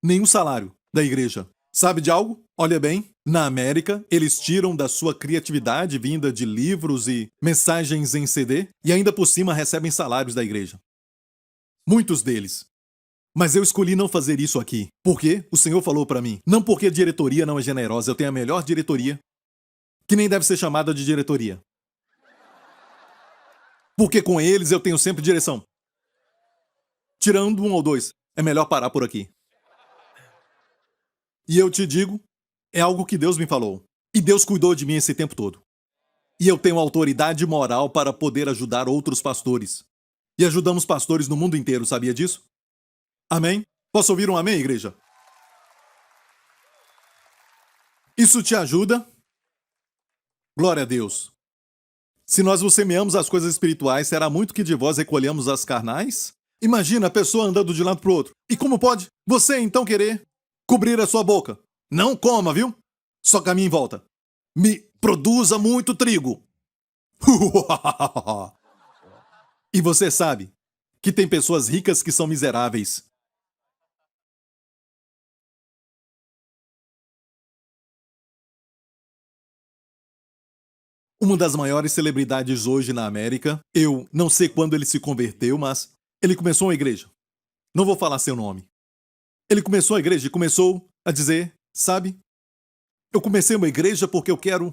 S2: nenhum salário da igreja. Sabe de algo? Olha bem, na América, eles tiram da sua criatividade vinda de livros e mensagens em CD e ainda por cima recebem salários da igreja. Muitos deles. Mas eu escolhi não fazer isso aqui. Por quê? O Senhor falou para mim. Não porque a diretoria não é generosa, eu tenho a melhor diretoria, que nem deve ser chamada de diretoria. Porque com eles eu tenho sempre direção. Tirando um ou dois, é melhor parar por aqui. E eu te digo, é algo que Deus me falou. E Deus cuidou de mim esse tempo todo. E eu tenho autoridade moral para poder ajudar outros pastores. E ajudamos pastores no mundo inteiro, sabia disso? Amém? Posso ouvir um amém, igreja? Isso te ajuda? Glória a Deus. Se nós vos semeamos as coisas espirituais, será muito que de vós recolhamos as carnais? Imagina a pessoa andando de um lado para o outro. E como pode você então querer cobrir a sua boca? Não coma, viu? Só caminhe em volta. Me produza muito trigo. E você sabe que tem pessoas ricas que são miseráveis. Uma das maiores celebridades hoje na América, eu não sei quando ele se converteu, mas ele começou uma igreja. Não vou falar seu nome. Ele começou a igreja e começou a dizer, sabe, eu comecei uma igreja porque eu quero...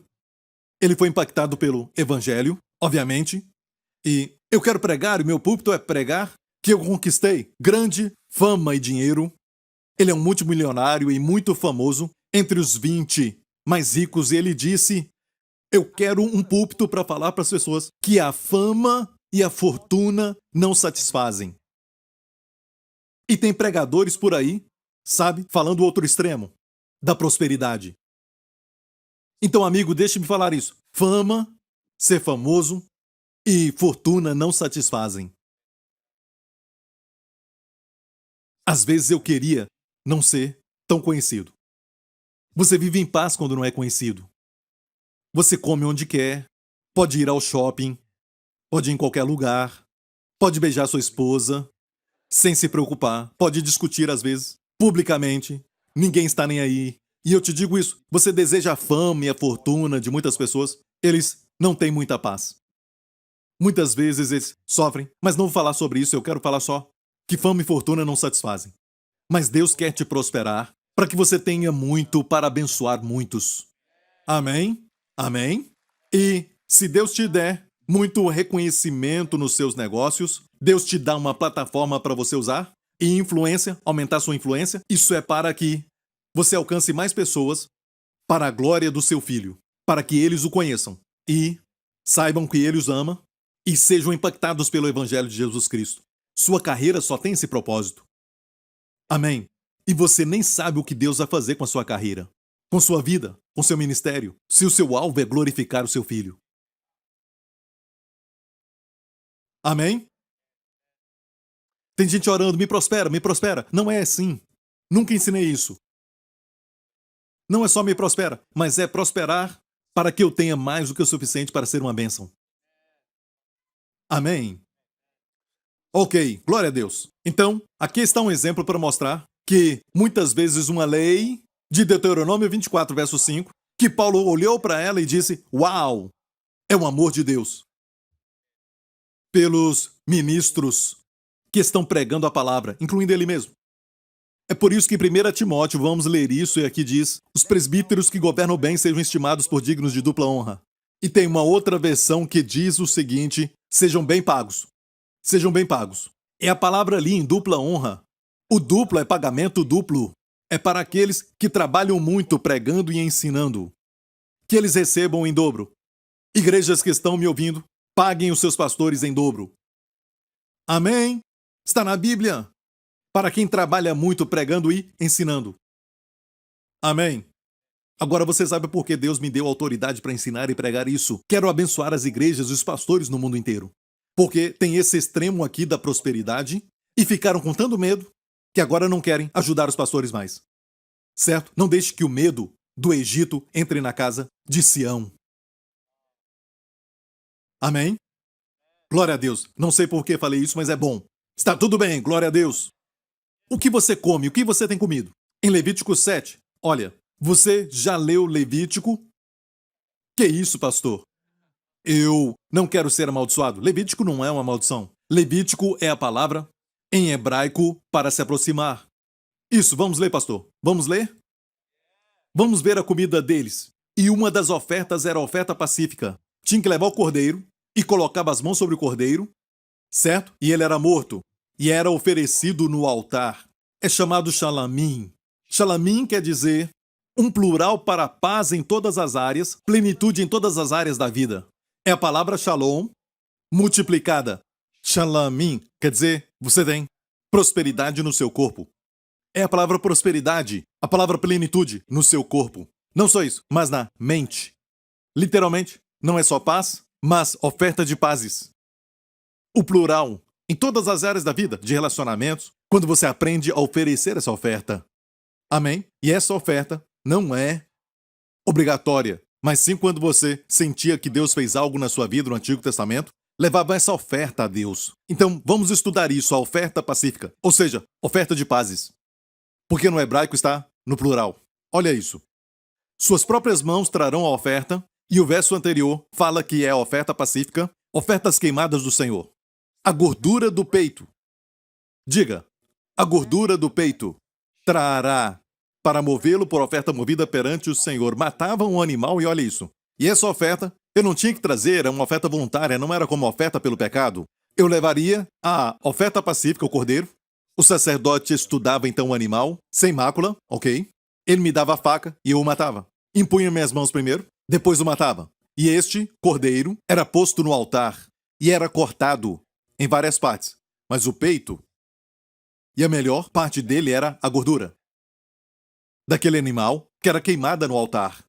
S2: Ele foi impactado pelo evangelho, obviamente, e eu quero pregar, e meu púlpito é pregar que eu conquistei grande fama e dinheiro. Ele é um multimilionário e muito famoso, entre os 20 mais ricos, e ele disse... Eu quero um púlpito para falar para as pessoas que a fama e a fortuna não satisfazem. E tem pregadores por aí, sabe, falando o outro extremo, da prosperidade. Então, amigo, deixe-me falar isso. Fama, ser famoso e fortuna não satisfazem. Às vezes eu queria não ser tão conhecido. Você vive em paz quando não é conhecido. Você come onde quer, pode ir ao shopping, pode ir em qualquer lugar, pode beijar sua esposa, sem se preocupar, pode discutir às vezes, publicamente, ninguém está nem aí. E eu te digo isso, você deseja a fama e a fortuna de muitas pessoas, eles não têm muita paz. Muitas vezes eles sofrem, mas não vou falar sobre isso, eu quero falar só que fama e fortuna não satisfazem. Mas Deus quer te prosperar para que você tenha muito para abençoar muitos. Amém? Amém? E se Deus te der muito reconhecimento nos seus negócios, Deus te dá uma plataforma para você usar e influência, aumentar sua influência, isso é para que você alcance mais pessoas para a glória do seu filho, para que eles o conheçam e saibam que ele os ama e sejam impactados pelo evangelho de Jesus Cristo. Sua carreira só tem esse propósito. Amém? E você nem sabe o que Deus vai fazer com a sua carreira, com sua vida, com seu ministério, se o seu alvo é glorificar o seu filho. Amém? Tem gente orando, me prospera, me prospera. Não é assim. Nunca ensinei isso. Não é só me prospera, mas é prosperar para que eu tenha mais do que o suficiente para ser uma bênção. Amém? Ok, glória a Deus. Então, aqui está um exemplo para mostrar que muitas vezes uma lei de Deuteronômio 24, verso 5, que Paulo olhou para ela e disse, uau, é o amor de Deus. Pelos ministros que estão pregando a palavra, incluindo ele mesmo. É por isso que em 1 Timóteo, vamos ler isso, e aqui diz, os presbíteros que governam bem sejam estimados por dignos de dupla honra. E tem uma outra versão que diz o seguinte, sejam bem pagos. Sejam bem pagos. É a palavra ali em dupla honra. O duplo é pagamento duplo. É para aqueles que trabalham muito pregando e ensinando. Que eles recebam em dobro. Igrejas que estão me ouvindo, paguem os seus pastores em dobro. Amém? Está na Bíblia. Para quem trabalha muito pregando e ensinando. Amém? Agora você sabe por que Deus me deu autoridade para ensinar e pregar isso. Quero abençoar as igrejas e os pastores no mundo inteiro. Porque tem esse extremo aqui da prosperidade e ficaram com tanto medo que agora não querem ajudar os pastores mais. Certo? Não deixe que o medo do Egito entre na casa de Sião. Amém? Glória a Deus. Não sei por que falei isso, mas é bom. Está tudo bem, glória a Deus. O que você come? O que você tem comido? Em Levítico 7, olha, você já leu Levítico? Que isso, pastor? Eu não quero ser amaldiçoado. Levítico não é uma maldição. Levítico é a palavra em hebraico para se aproximar. Isso, vamos ler, pastor. Vamos ler? Vamos ver a comida deles. E uma das ofertas era a oferta pacífica. Tinha que levar o cordeiro e colocava as mãos sobre o cordeiro, certo? E ele era morto. E era oferecido no altar. É chamado shalamim. Shalamim quer dizer um plural para paz em todas as áreas, plenitude em todas as áreas da vida. É a palavra shalom multiplicada. Shalamim quer dizer você tem prosperidade no seu corpo. É a palavra prosperidade, a palavra plenitude no seu corpo. Não só isso, mas na mente. Literalmente, não é só paz, mas oferta de pazes. O plural, em todas as áreas da vida, de relacionamentos, quando você aprende a oferecer essa oferta. Amém? E essa oferta não é obrigatória, mas sim quando você sentia que Deus fez algo na sua vida no Antigo Testamento, levava essa oferta a Deus. Então, vamos estudar isso, a oferta pacífica, ou seja, oferta de pazes. Porque no hebraico está no plural. Olha isso. Suas próprias mãos trarão a oferta, e o verso anterior fala que é a oferta pacífica, ofertas queimadas do Senhor. A gordura do peito. Diga, a gordura do peito trará para movê-lo por oferta movida perante o Senhor. Matava um animal e olha isso. E essa oferta, eu não tinha que trazer, era uma oferta voluntária, não era como oferta pelo pecado. Eu levaria a oferta pacífica, o cordeiro. O sacerdote estudava então o animal, sem mácula, ok? Ele me dava a faca e eu o matava. Impunha minhas mãos primeiro, depois o matava. E este cordeiro era posto no altar e era cortado em várias partes. Mas o peito e a melhor parte dele era a gordura daquele animal que era queimada no altar.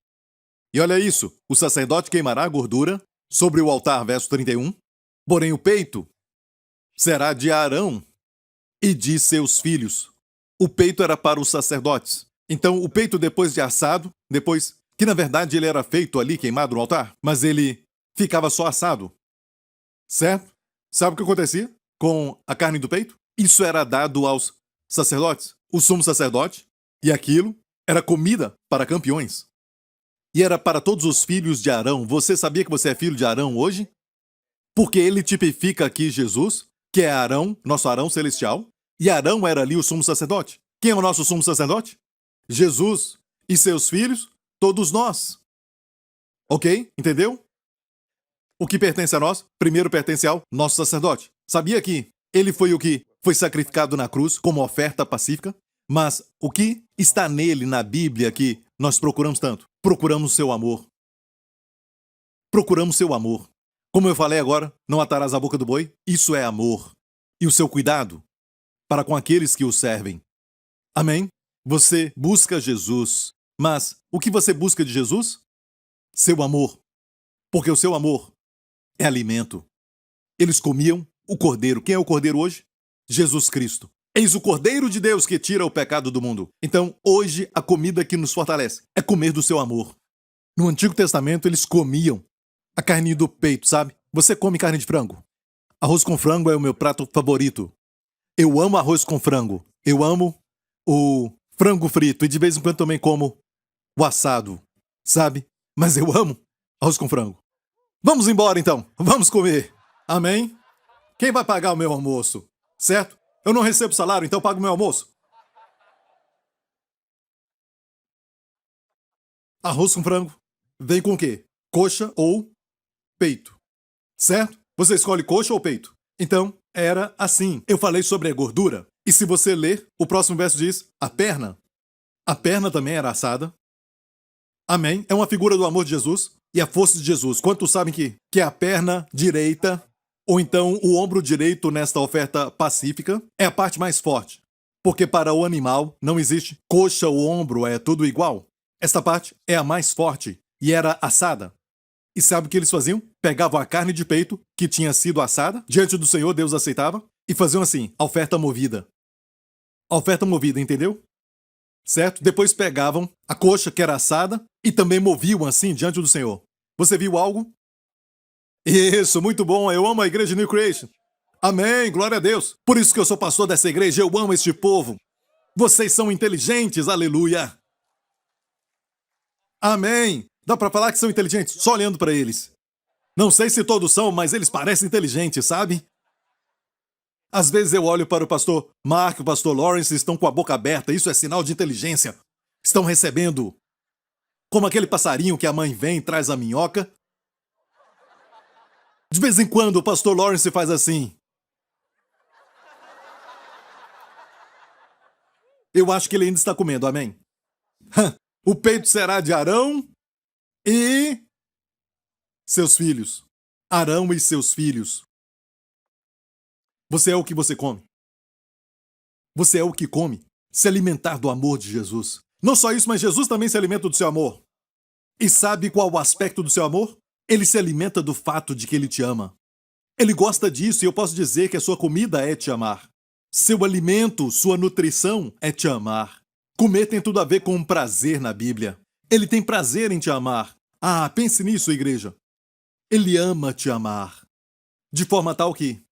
S2: E olha isso, o sacerdote queimará a gordura sobre o altar, verso 31. Porém o peito será de Arão e de seus filhos. O peito era para os sacerdotes. Então o peito depois de assado, depois que na verdade ele era feito ali queimado no altar, mas ele ficava só assado. Certo? Sabe o que acontecia com a carne do peito? Isso era dado aos sacerdotes, o sumo sacerdote, e aquilo era comida para campeões. E era para todos os filhos de Arão. Você sabia que você é filho de Arão hoje? Porque ele tipifica aqui Jesus, que é Arão, nosso Arão celestial, e Arão era ali o sumo sacerdote. Quem é o nosso sumo sacerdote? Jesus e seus filhos, todos nós. Ok? Entendeu? O que pertence a nós, primeiro pertence ao nosso sacerdote. Sabia que ele foi o que foi sacrificado na cruz como oferta pacífica? Mas o que está nele, na Bíblia, que nós procuramos tanto? Procuramos seu amor. Procuramos seu amor. Como eu falei agora, não atarás a boca do boi? Isso é amor. E o seu cuidado para com aqueles que o servem. Amém? Você busca Jesus. Mas o que você busca de Jesus? Seu amor. Porque o seu amor é alimento. Eles comiam o cordeiro. Quem é o cordeiro hoje? Jesus Cristo. Eis o Cordeiro de Deus que tira o pecado do mundo. Então, hoje, a comida que nos fortalece é comer do seu amor. No Antigo Testamento, eles comiam a carne do peito, sabe? Você come carne de frango? Arroz com frango é o meu prato favorito. Eu amo arroz com frango. Eu amo o frango frito e de vez em quando também como o assado, sabe? Mas eu amo arroz com frango. Vamos embora então. Vamos comer. Amém? Quem vai pagar o meu almoço? Certo? Eu não recebo salário, então pago o meu almoço. Arroz com frango vem com o quê? Coxa ou peito. Certo? Você escolhe coxa ou peito. Então, era assim. Eu falei sobre a gordura. E se você ler, o próximo verso diz a perna. A perna também era assada. Amém? É uma figura do amor de Jesus e a força de Jesus. Quantos sabem que a perna direita, ou então o ombro direito nesta oferta pacífica, é a parte mais forte? Porque para o animal não existe coxa ou ombro, é tudo igual. Esta parte é a mais forte e era assada. E sabe o que eles faziam? Pegavam a carne de peito que tinha sido assada, diante do Senhor Deus aceitava, e faziam assim, a oferta movida. A oferta movida, entendeu? Certo? Depois pegavam a coxa que era assada e também moviam assim diante do Senhor. Você viu algo? Isso, muito bom. Eu amo a igreja New Creation. Amém, glória a Deus. Por isso que eu sou pastor dessa igreja, eu amo este povo. Vocês são inteligentes, aleluia. Amém. Dá pra falar que são inteligentes só olhando pra eles. Não sei se todos são, mas eles parecem inteligentes, sabe? Às vezes eu olho para o pastor Mark e o pastor Lawrence e estão com a boca aberta. Isso é sinal de inteligência. Estão recebendo. Como aquele passarinho que a mãe vem e traz a minhoca. De vez em quando o pastor Lawrence faz assim. Eu acho que ele ainda está comendo, amém? O peito será de Arão e seus filhos. Arão e seus filhos. Você é o que você come. Você é o que come. Se alimentar do amor de Jesus. Não só isso, mas Jesus também se alimenta do seu amor. E sabe qual o aspecto do seu amor? Ele se alimenta do fato de que ele te ama. Ele gosta disso e eu posso dizer que a sua comida é te amar. Seu alimento, sua nutrição é te amar. Comer tem tudo a ver com prazer na Bíblia. Ele tem prazer em te amar. Ah, pense nisso, igreja. Ele ama te amar. De forma tal que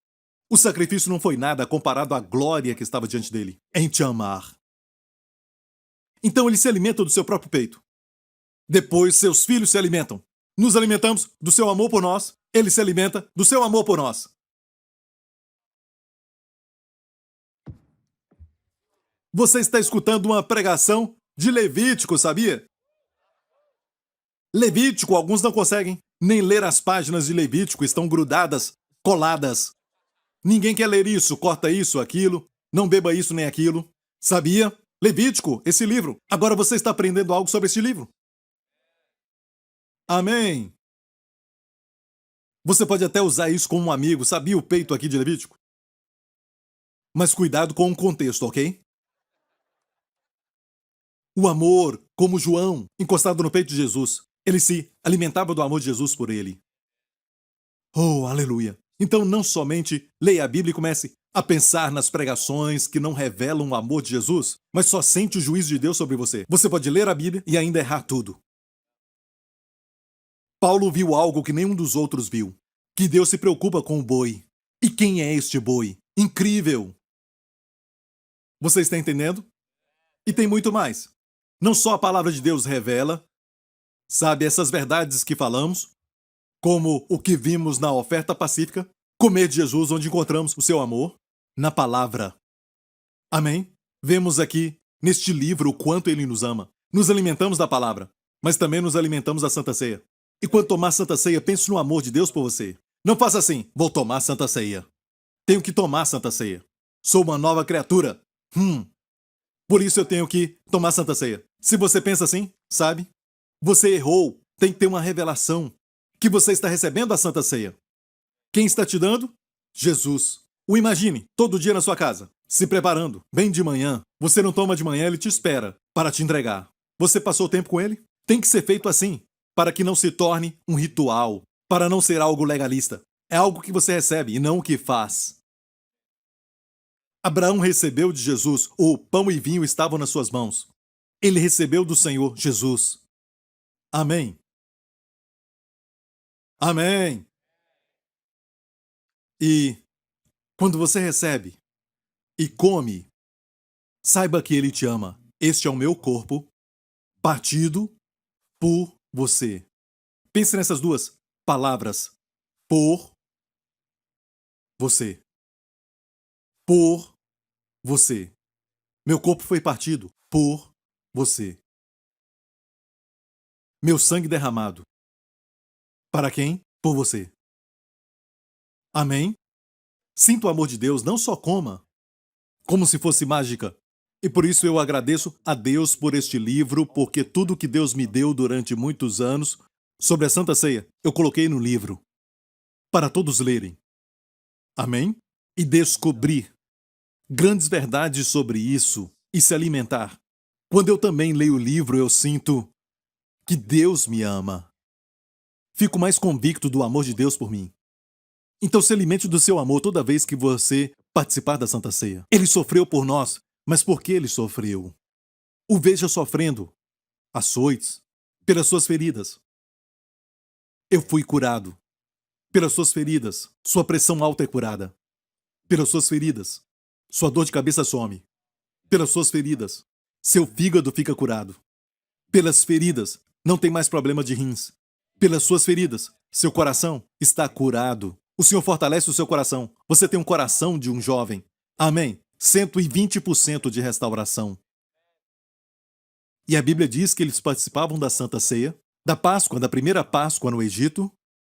S2: o sacrifício não foi nada comparado à glória que estava diante dele, em te amar. Então ele se alimenta do seu próprio peito. Depois seus filhos se alimentam. Nos alimentamos do seu amor por nós. Ele se alimenta do seu amor por nós. Você está escutando uma pregação de Levítico, sabia? Levítico, alguns não conseguem nem ler as páginas de Levítico, estão grudadas, coladas. Ninguém quer ler isso, corta isso, aquilo, não beba isso nem aquilo. Sabia? Levítico, esse livro. Agora você está aprendendo algo sobre esse livro. Amém. Você pode até usar isso como um amigo, sabia o peito aqui de Levítico? Mas cuidado com o contexto, ok? O amor, como João, encostado no peito de Jesus. Ele se alimentava do amor de Jesus por ele. Oh, aleluia! Então não somente leia a Bíblia e comece a pensar nas pregações que não revelam o amor de Jesus, mas só sente o juízo de Deus sobre você. Você pode ler a Bíblia e ainda errar tudo. Paulo viu algo que nenhum dos outros viu. Que Deus se preocupa com o boi. E quem é este boi? Incrível! Você está entendendo? E tem muito mais. Não só a palavra de Deus revela, sabe, essas verdades que falamos, como o que vimos na oferta pacífica, comer de Jesus, onde encontramos o seu amor, na palavra. Amém? Vemos aqui, neste livro, o quanto ele nos ama. Nos alimentamos da palavra, mas também nos alimentamos da Santa Ceia. E quando tomar Santa Ceia, pense no amor de Deus por você. Não faça assim, vou tomar Santa Ceia. Tenho que tomar Santa Ceia. Sou uma nova criatura. Por isso eu tenho que tomar Santa Ceia. Se você pensa assim, sabe? Você errou. Tem que ter uma revelação que você está recebendo a Santa Ceia. Quem está te dando? Jesus. O imagine, todo dia na sua casa, se preparando, bem de manhã. Você não toma de manhã, ele te espera para te entregar. Você passou tempo com ele? Tem que ser feito assim, para que não se torne um ritual, para não ser algo legalista. É algo que você recebe e não o que faz. Abraão recebeu de Jesus, o pão e vinho estavam nas suas mãos. Ele recebeu do Senhor Jesus. Amém. Amém. E quando você recebe e come, saiba que ele te ama. Este é o meu corpo, partido por você. Pense nessas duas palavras. Por você. Por você. Meu corpo foi partido por você. Meu sangue derramado. Para quem? Por você. Amém? Sinta o amor de Deus, não só coma, como se fosse mágica. E por isso eu agradeço a Deus por este livro, porque tudo que Deus me deu durante muitos anos sobre a Santa Ceia, eu coloquei no livro, para todos lerem. Amém? E descobrir grandes verdades sobre isso e se alimentar. Quando eu também leio o livro, eu sinto que Deus me ama. Fico mais convicto do amor de Deus por mim. Então se alimente do seu amor toda vez que você participar da Santa Ceia. Ele sofreu por nós, mas por que ele sofreu? O veja sofrendo, açoites, pelas suas feridas. Eu fui curado. Pelas suas feridas, sua pressão alta é curada. Pelas suas feridas, sua dor de cabeça some. Pelas suas feridas, seu fígado fica curado. Pelas feridas, não tem mais problema de rins. Pelas suas feridas, seu coração está curado. O Senhor fortalece o seu coração. Você tem um coração de um jovem. Amém. 120% de restauração. E a Bíblia diz que eles participavam da Santa Ceia, da Páscoa, da primeira Páscoa no Egito,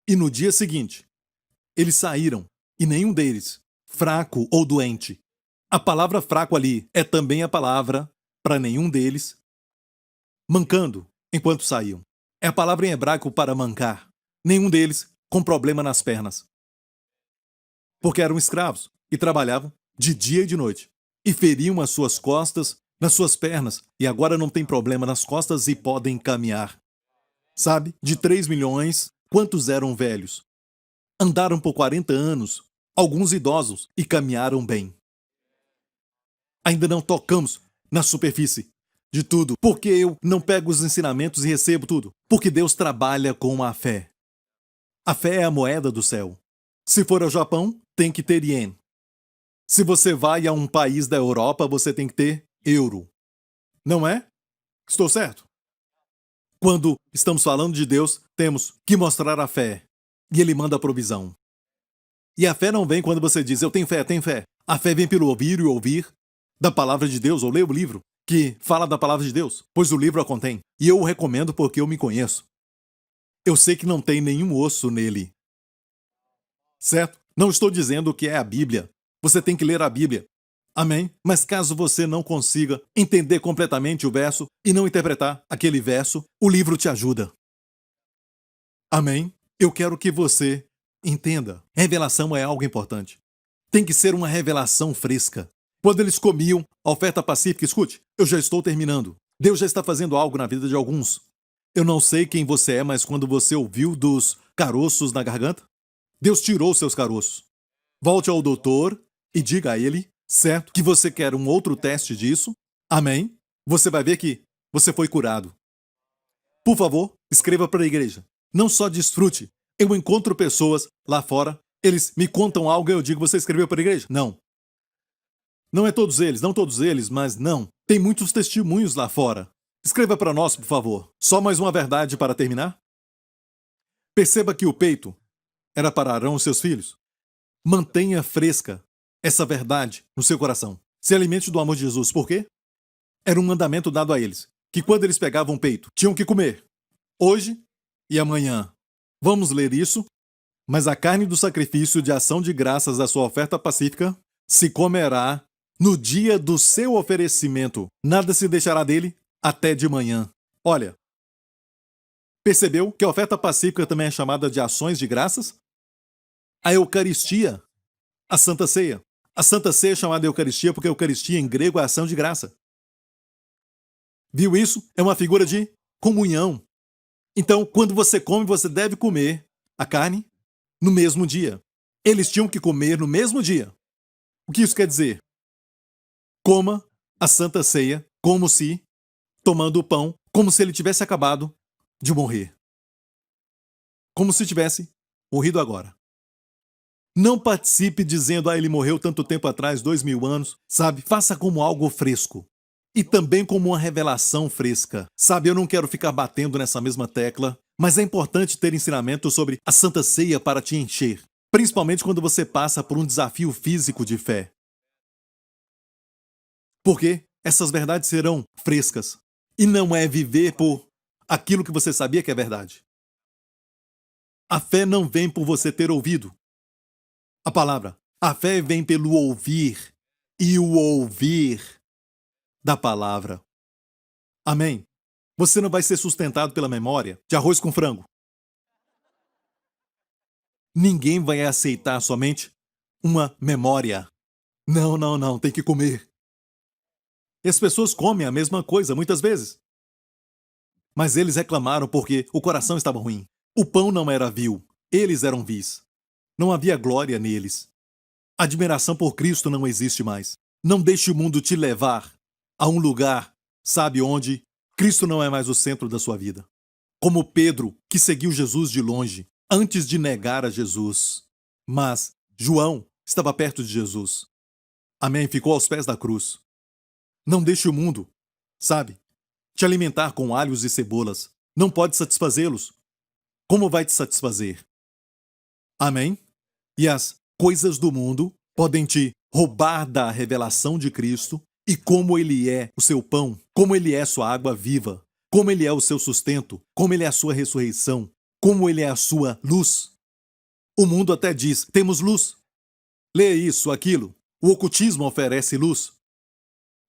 S2: e no dia seguinte, eles saíram, e nenhum deles, fraco ou doente. A palavra fraco ali é também a palavra, para nenhum deles, mancando enquanto saíam. É a palavra em hebraico para mancar. Nenhum deles com problema nas pernas. Porque eram escravos e trabalhavam de dia e de noite. E feriam as suas costas, nas suas pernas, e agora não tem problema nas costas e podem caminhar. Sabe, de 3 milhões, quantos eram velhos? Andaram por 40 anos, alguns idosos, e caminharam bem. Ainda não tocamos na superfície de tudo, porque eu não pego os ensinamentos e recebo tudo, porque Deus trabalha com a fé. A fé é a moeda do céu. Se for ao Japão, tem que ter ien. Se você vai a um país da Europa, você tem que ter euro. Não é? Estou certo? Quando estamos falando de Deus, temos que mostrar a fé. E Ele manda a provisão. E a fé não vem quando você diz, eu tenho fé, tenho fé. A fé vem pelo ouvir e ouvir da palavra de Deus, ou ler o livro que fala da palavra de Deus, pois o livro a contém. E eu o recomendo porque eu me conheço. Eu sei que não tem nenhum osso nele. Certo? Não estou dizendo que é a Bíblia. Você tem que ler a Bíblia. Amém? Mas caso você não consiga entender completamente o verso e não interpretar aquele verso, o livro te ajuda. Amém? Eu quero que você entenda. Revelação é algo importante. Tem que ser uma revelação fresca. Quando eles comiam a oferta pacífica, escute, eu já estou terminando. Deus já está fazendo algo na vida de alguns. Eu não sei quem você é, mas quando você ouviu dos caroços na garganta, Deus tirou seus caroços. Volte ao doutor e diga a ele, certo, que você quer um outro teste disso. Amém? Você vai ver que você foi curado. Por favor, escreva para a igreja. Não só desfrute. Eu encontro pessoas lá fora, eles me contam algo e eu digo, você escreveu para a igreja? Não. Não é todos eles, não todos eles, mas não. Tem muitos testemunhos lá fora. Escreva para nós, por favor. Só mais uma verdade para terminar. Perceba que o peito era para Arão e seus filhos. Mantenha fresca essa verdade no seu coração. Se alimente do amor de Jesus. Por quê? Era um mandamento dado a eles, que quando eles pegavam o peito, tinham que comer. Hoje e amanhã. Vamos ler isso. Mas a carne do sacrifício de ação de graças da sua oferta pacífica se comerá no dia do seu oferecimento. Nada se deixará dele até de manhã. Olha, percebeu que a oferta pacífica também é chamada de ações de graças? A Eucaristia, a Santa Ceia. A Santa Ceia é chamada de Eucaristia porque a Eucaristia em grego é ação de graça. Viu isso? É uma figura de comunhão. Então, quando você come, você deve comer a carne no mesmo dia. Eles tinham que comer no mesmo dia. O que isso quer dizer? Coma a Santa Ceia como se, tomando o pão, como se ele tivesse acabado de morrer. Como se tivesse morrido agora. Não participe dizendo, ele morreu tanto tempo atrás, 2000 anos. Sabe, faça como algo fresco. E também como uma revelação fresca. Sabe, eu não quero ficar batendo nessa mesma tecla, mas é importante ter ensinamento sobre a Santa Ceia para te encher. Principalmente quando você passa por um desafio físico de fé. Porque essas verdades serão frescas. E não é viver por aquilo que você sabia que é verdade. A fé não vem por você ter ouvido a palavra. A fé vem pelo ouvir. E o ouvir da palavra. Amém? Você não vai ser sustentado pela memória de arroz com frango. Ninguém vai aceitar somente uma memória. Não, não, não, tem que comer. E as pessoas comem a mesma coisa muitas vezes. Mas eles reclamaram porque o coração estava ruim. O pão não era vil, eles eram vis. Não havia glória neles. A admiração por Cristo não existe mais. Não deixe o mundo te levar a um lugar, sabe onde? Cristo não é mais o centro da sua vida. Como Pedro, que seguiu Jesus de longe. antes de negar a Jesus. Mas João estava perto de Jesus. Amém? Ficou aos pés da cruz. Não deixe o mundo, sabe, te alimentar com alhos e cebolas. Não pode satisfazê-los. Como vai te satisfazer? Amém? E as coisas do mundo podem te roubar da revelação de Cristo e como Ele é o seu pão, como Ele é sua água viva, como Ele é o seu sustento, como Ele é a sua ressurreição, como Ele é a sua luz. O mundo até diz, temos luz. Leia isso, aquilo. O ocultismo oferece luz.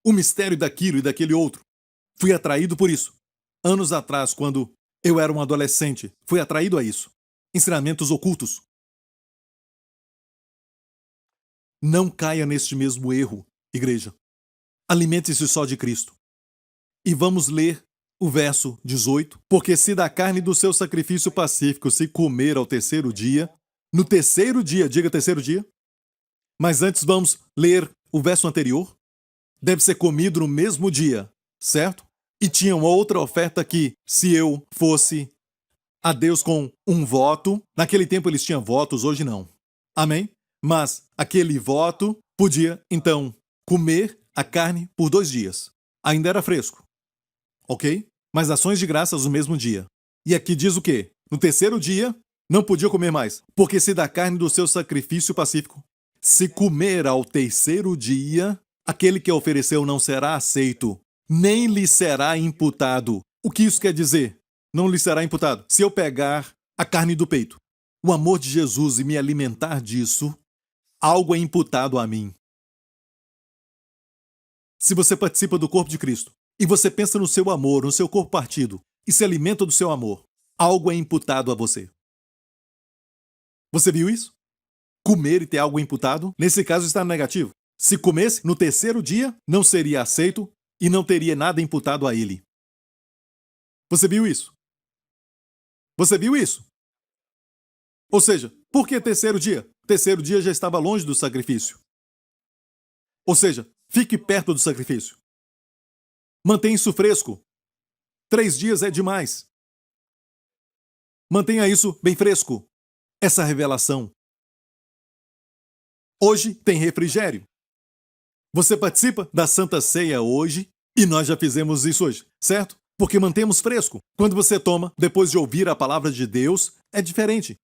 S2: O mistério daquilo e daquele outro. Fui atraído por isso. Anos atrás, quando eu era um adolescente, fui atraído a isso. Ensinamentos ocultos. Não caia neste mesmo erro, igreja. Alimente-se só de Cristo. E vamos ler o verso 18. Porque se da carne do seu sacrifício pacífico se comer ao terceiro dia, no terceiro dia, diga terceiro dia. Mas antes vamos ler o verso anterior. Deve ser comido no mesmo dia, certo? E tinha uma outra oferta que, se eu fosse a Deus com um voto, naquele tempo eles tinham votos, hoje não. Amém? Mas aquele voto podia, então, comer a carne por 2 dias. Ainda era fresco. Ok? Mas ações de graças no mesmo dia. E aqui diz o quê? No terceiro dia, não podia comer mais, porque se da carne do seu sacrifício pacífico, se comer ao terceiro dia, aquele que ofereceu não será aceito, nem lhe será imputado. O que isso quer dizer? Não lhe será imputado. Se eu pegar a carne do peito, o amor de Jesus e me alimentar disso, algo é imputado a mim. Se você participa do corpo de Cristo e você pensa no seu amor, no seu corpo partido e se alimenta do seu amor, algo é imputado a você. Você viu isso? Comer e ter algo imputado? Nesse caso está negativo. Se comesse, no terceiro dia, não seria aceito e não teria nada imputado a ele. Você viu isso? Você viu isso? Ou seja, por que terceiro dia? Terceiro dia já estava longe do sacrifício. Ou seja, fique perto do sacrifício. Mantenha isso fresco. 3 dias é demais. Mantenha isso bem fresco. Essa revelação. Hoje tem refrigério. Você participa da Santa Ceia hoje e nós já fizemos isso hoje, certo? Porque mantemos fresco. Quando você toma, depois de ouvir a palavra de Deus, é diferente.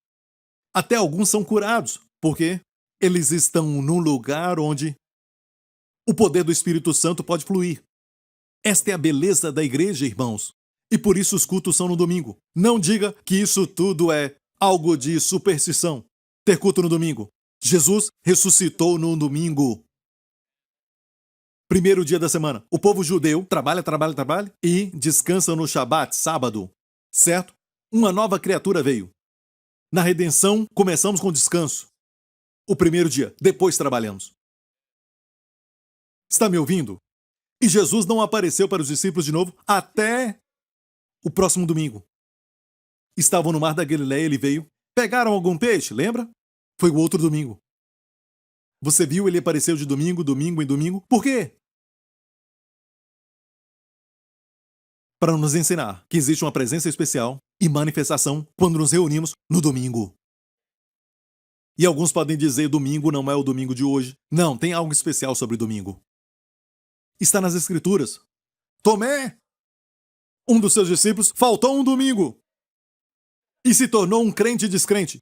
S2: Até alguns são curados, porque eles estão num lugar onde o poder do Espírito Santo pode fluir. Esta é a beleza da igreja, irmãos. E por isso os cultos são no domingo. Não diga que isso tudo é algo de superstição. Ter culto no domingo. Jesus ressuscitou no domingo. Primeiro dia da semana. O povo judeu trabalha e descansa no Shabat, sábado. Certo? Uma nova criatura veio. Na redenção, começamos com descanso. O primeiro dia. Depois trabalhamos. Está me ouvindo? E Jesus não apareceu para os discípulos de novo até o próximo domingo. Estavam no mar da Galileia, ele veio. Pegaram algum peixe, lembra? Foi o outro domingo. Você viu, ele apareceu de domingo em domingo. Por quê? Para nos ensinar que existe uma presença especial e manifestação quando nos reunimos no domingo. E alguns podem dizer domingo não é o domingo de hoje. Não, tem algo especial sobre domingo. Está nas Escrituras. Tomé, um dos seus discípulos, faltou um domingo e se tornou um crente descrente.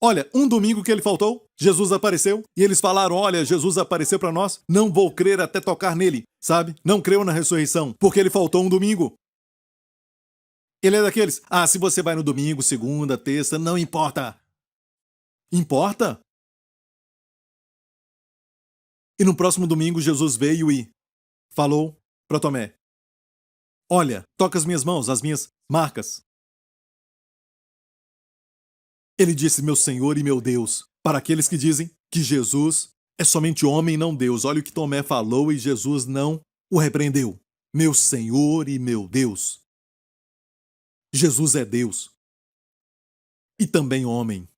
S2: Olha, um domingo que ele faltou, Jesus apareceu e eles falaram, olha, Jesus apareceu para nós, não vou crer até tocar nele, sabe? Não creu na ressurreição, porque ele faltou um domingo. Ele é daqueles, se você vai no domingo, segunda, terça, não importa. Importa? E no próximo domingo, Jesus veio e falou para Tomé, olha, toca as minhas mãos, as minhas marcas. Ele disse, meu Senhor e meu Deus, para aqueles que dizem que Jesus é somente homem e não Deus. Olha o que Tomé falou e Jesus não o repreendeu. Meu Senhor e meu Deus. Jesus é Deus. E também homem.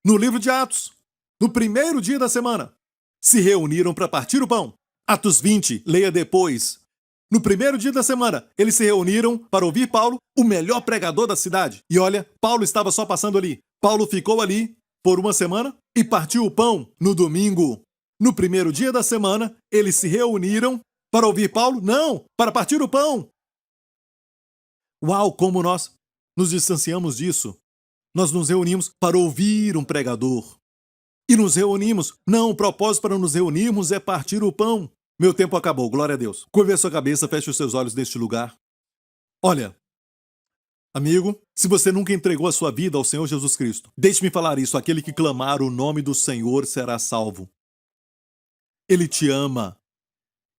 S2: No livro de Atos, no primeiro dia da semana, se reuniram para partir o pão. Atos 20, leia depois. No primeiro dia da semana, eles se reuniram para ouvir Paulo, o melhor pregador da cidade. E olha, Paulo estava só passando ali. Paulo ficou ali por uma semana e partiu o pão no domingo. No primeiro dia da semana, eles se reuniram para ouvir Paulo? Não, para partir o pão. Uau, como nós nos distanciamos disso. Nós nos reunimos para ouvir um pregador. E nos reunimos. Não, o propósito para nos reunirmos é partir o pão. Meu tempo acabou, glória a Deus. Curve a sua cabeça, feche os seus olhos neste lugar. Olha, amigo, se você nunca entregou a sua vida ao Senhor Jesus Cristo, deixe-me falar isso, aquele que clamar o nome do Senhor será salvo. Ele te ama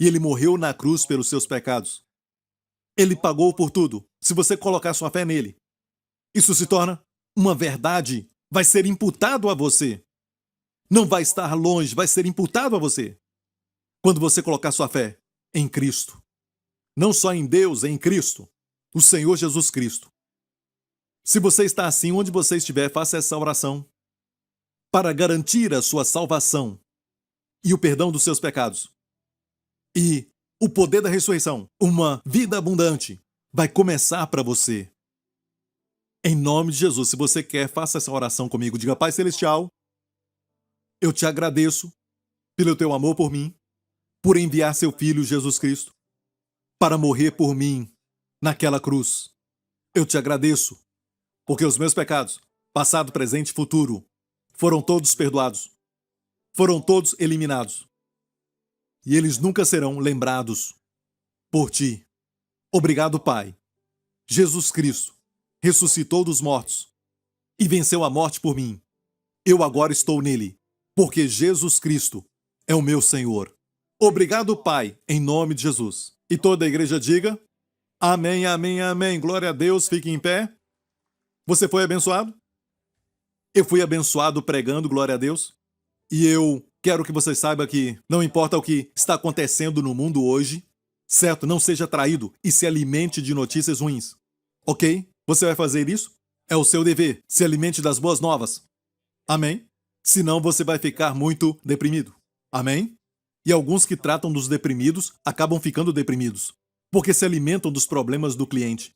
S2: e ele morreu na cruz pelos seus pecados. Ele pagou por tudo. Se você colocar sua fé nele, isso se torna uma verdade, vai ser imputado a você. Não vai estar longe, vai ser imputado a você. Quando você colocar sua fé em Cristo. Não só em Deus, em Cristo. O Senhor Jesus Cristo. Se você está assim, onde você estiver, faça essa oração para garantir a sua salvação e o perdão dos seus pecados. E o poder da ressurreição, uma vida abundante, vai começar para você. Em nome de Jesus, se você quer, faça essa oração comigo. Diga: Pai Celestial, eu te agradeço pelo teu amor por mim, por enviar seu Filho Jesus Cristo para morrer por mim naquela cruz. Eu te agradeço porque os meus pecados, passado, presente e futuro, foram todos perdoados, foram todos eliminados e eles nunca serão lembrados por ti. Obrigado, Pai. Jesus Cristo ressuscitou dos mortos e venceu a morte por mim. Eu agora estou nele, porque Jesus Cristo é o meu Senhor. Obrigado, Pai, em nome de Jesus. E toda a igreja diga: amém, amém, amém. Glória a Deus, fique em pé. Você foi abençoado? Eu fui abençoado pregando, glória a Deus. E eu quero que você saiba que não importa o que está acontecendo no mundo hoje, certo? Não seja traído e se alimente de notícias ruins. Ok? Você vai fazer isso? É o seu dever. Se alimente das boas novas. Amém? Senão você vai ficar muito deprimido. Amém? E alguns que tratam dos deprimidos acabam ficando deprimidos, porque se alimentam dos problemas do cliente.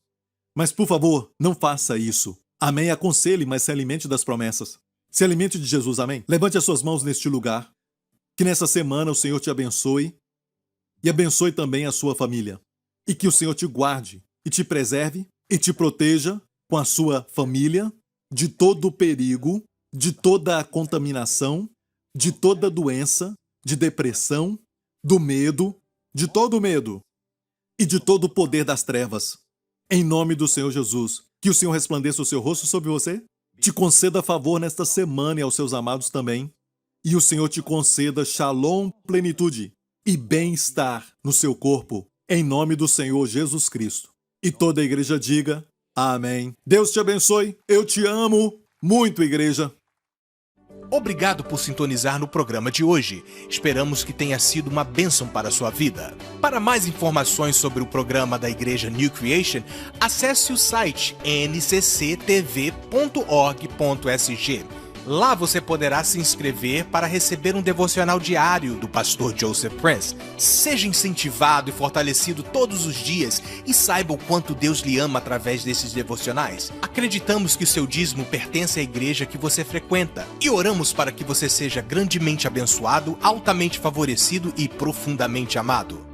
S2: Mas, por favor, não faça isso. Amém? Aconselhe, mas se alimente das promessas. Se alimente de Jesus, amém? Levante as suas mãos neste lugar. Que nessa semana o Senhor te abençoe e abençoe também a sua família. E que o Senhor te guarde e te preserve e te proteja com a sua família de todo o perigo, de toda a contaminação, de toda doença, de depressão, do medo, de todo o medo e de todo o poder das trevas. Em nome do Senhor Jesus, que o Senhor resplandeça o seu rosto sobre você, te conceda favor nesta semana e aos seus amados também, e o Senhor te conceda shalom, plenitude e bem-estar no seu corpo, em nome do Senhor Jesus Cristo. E toda a igreja diga: amém. Deus te abençoe, eu te amo muito, igreja.
S1: Obrigado por sintonizar no programa de hoje. Esperamos que tenha sido uma bênção para a sua vida. Para mais informações sobre o programa da Igreja New Creation, acesse o site ncctv.org.sg. Lá você poderá se inscrever para receber um devocional diário do pastor Joseph Prince. Seja incentivado e fortalecido todos os dias e saiba o quanto Deus lhe ama através desses devocionais. Acreditamos que o seu dízimo pertence à igreja que você frequenta e oramos para que você seja grandemente abençoado, altamente favorecido e profundamente amado.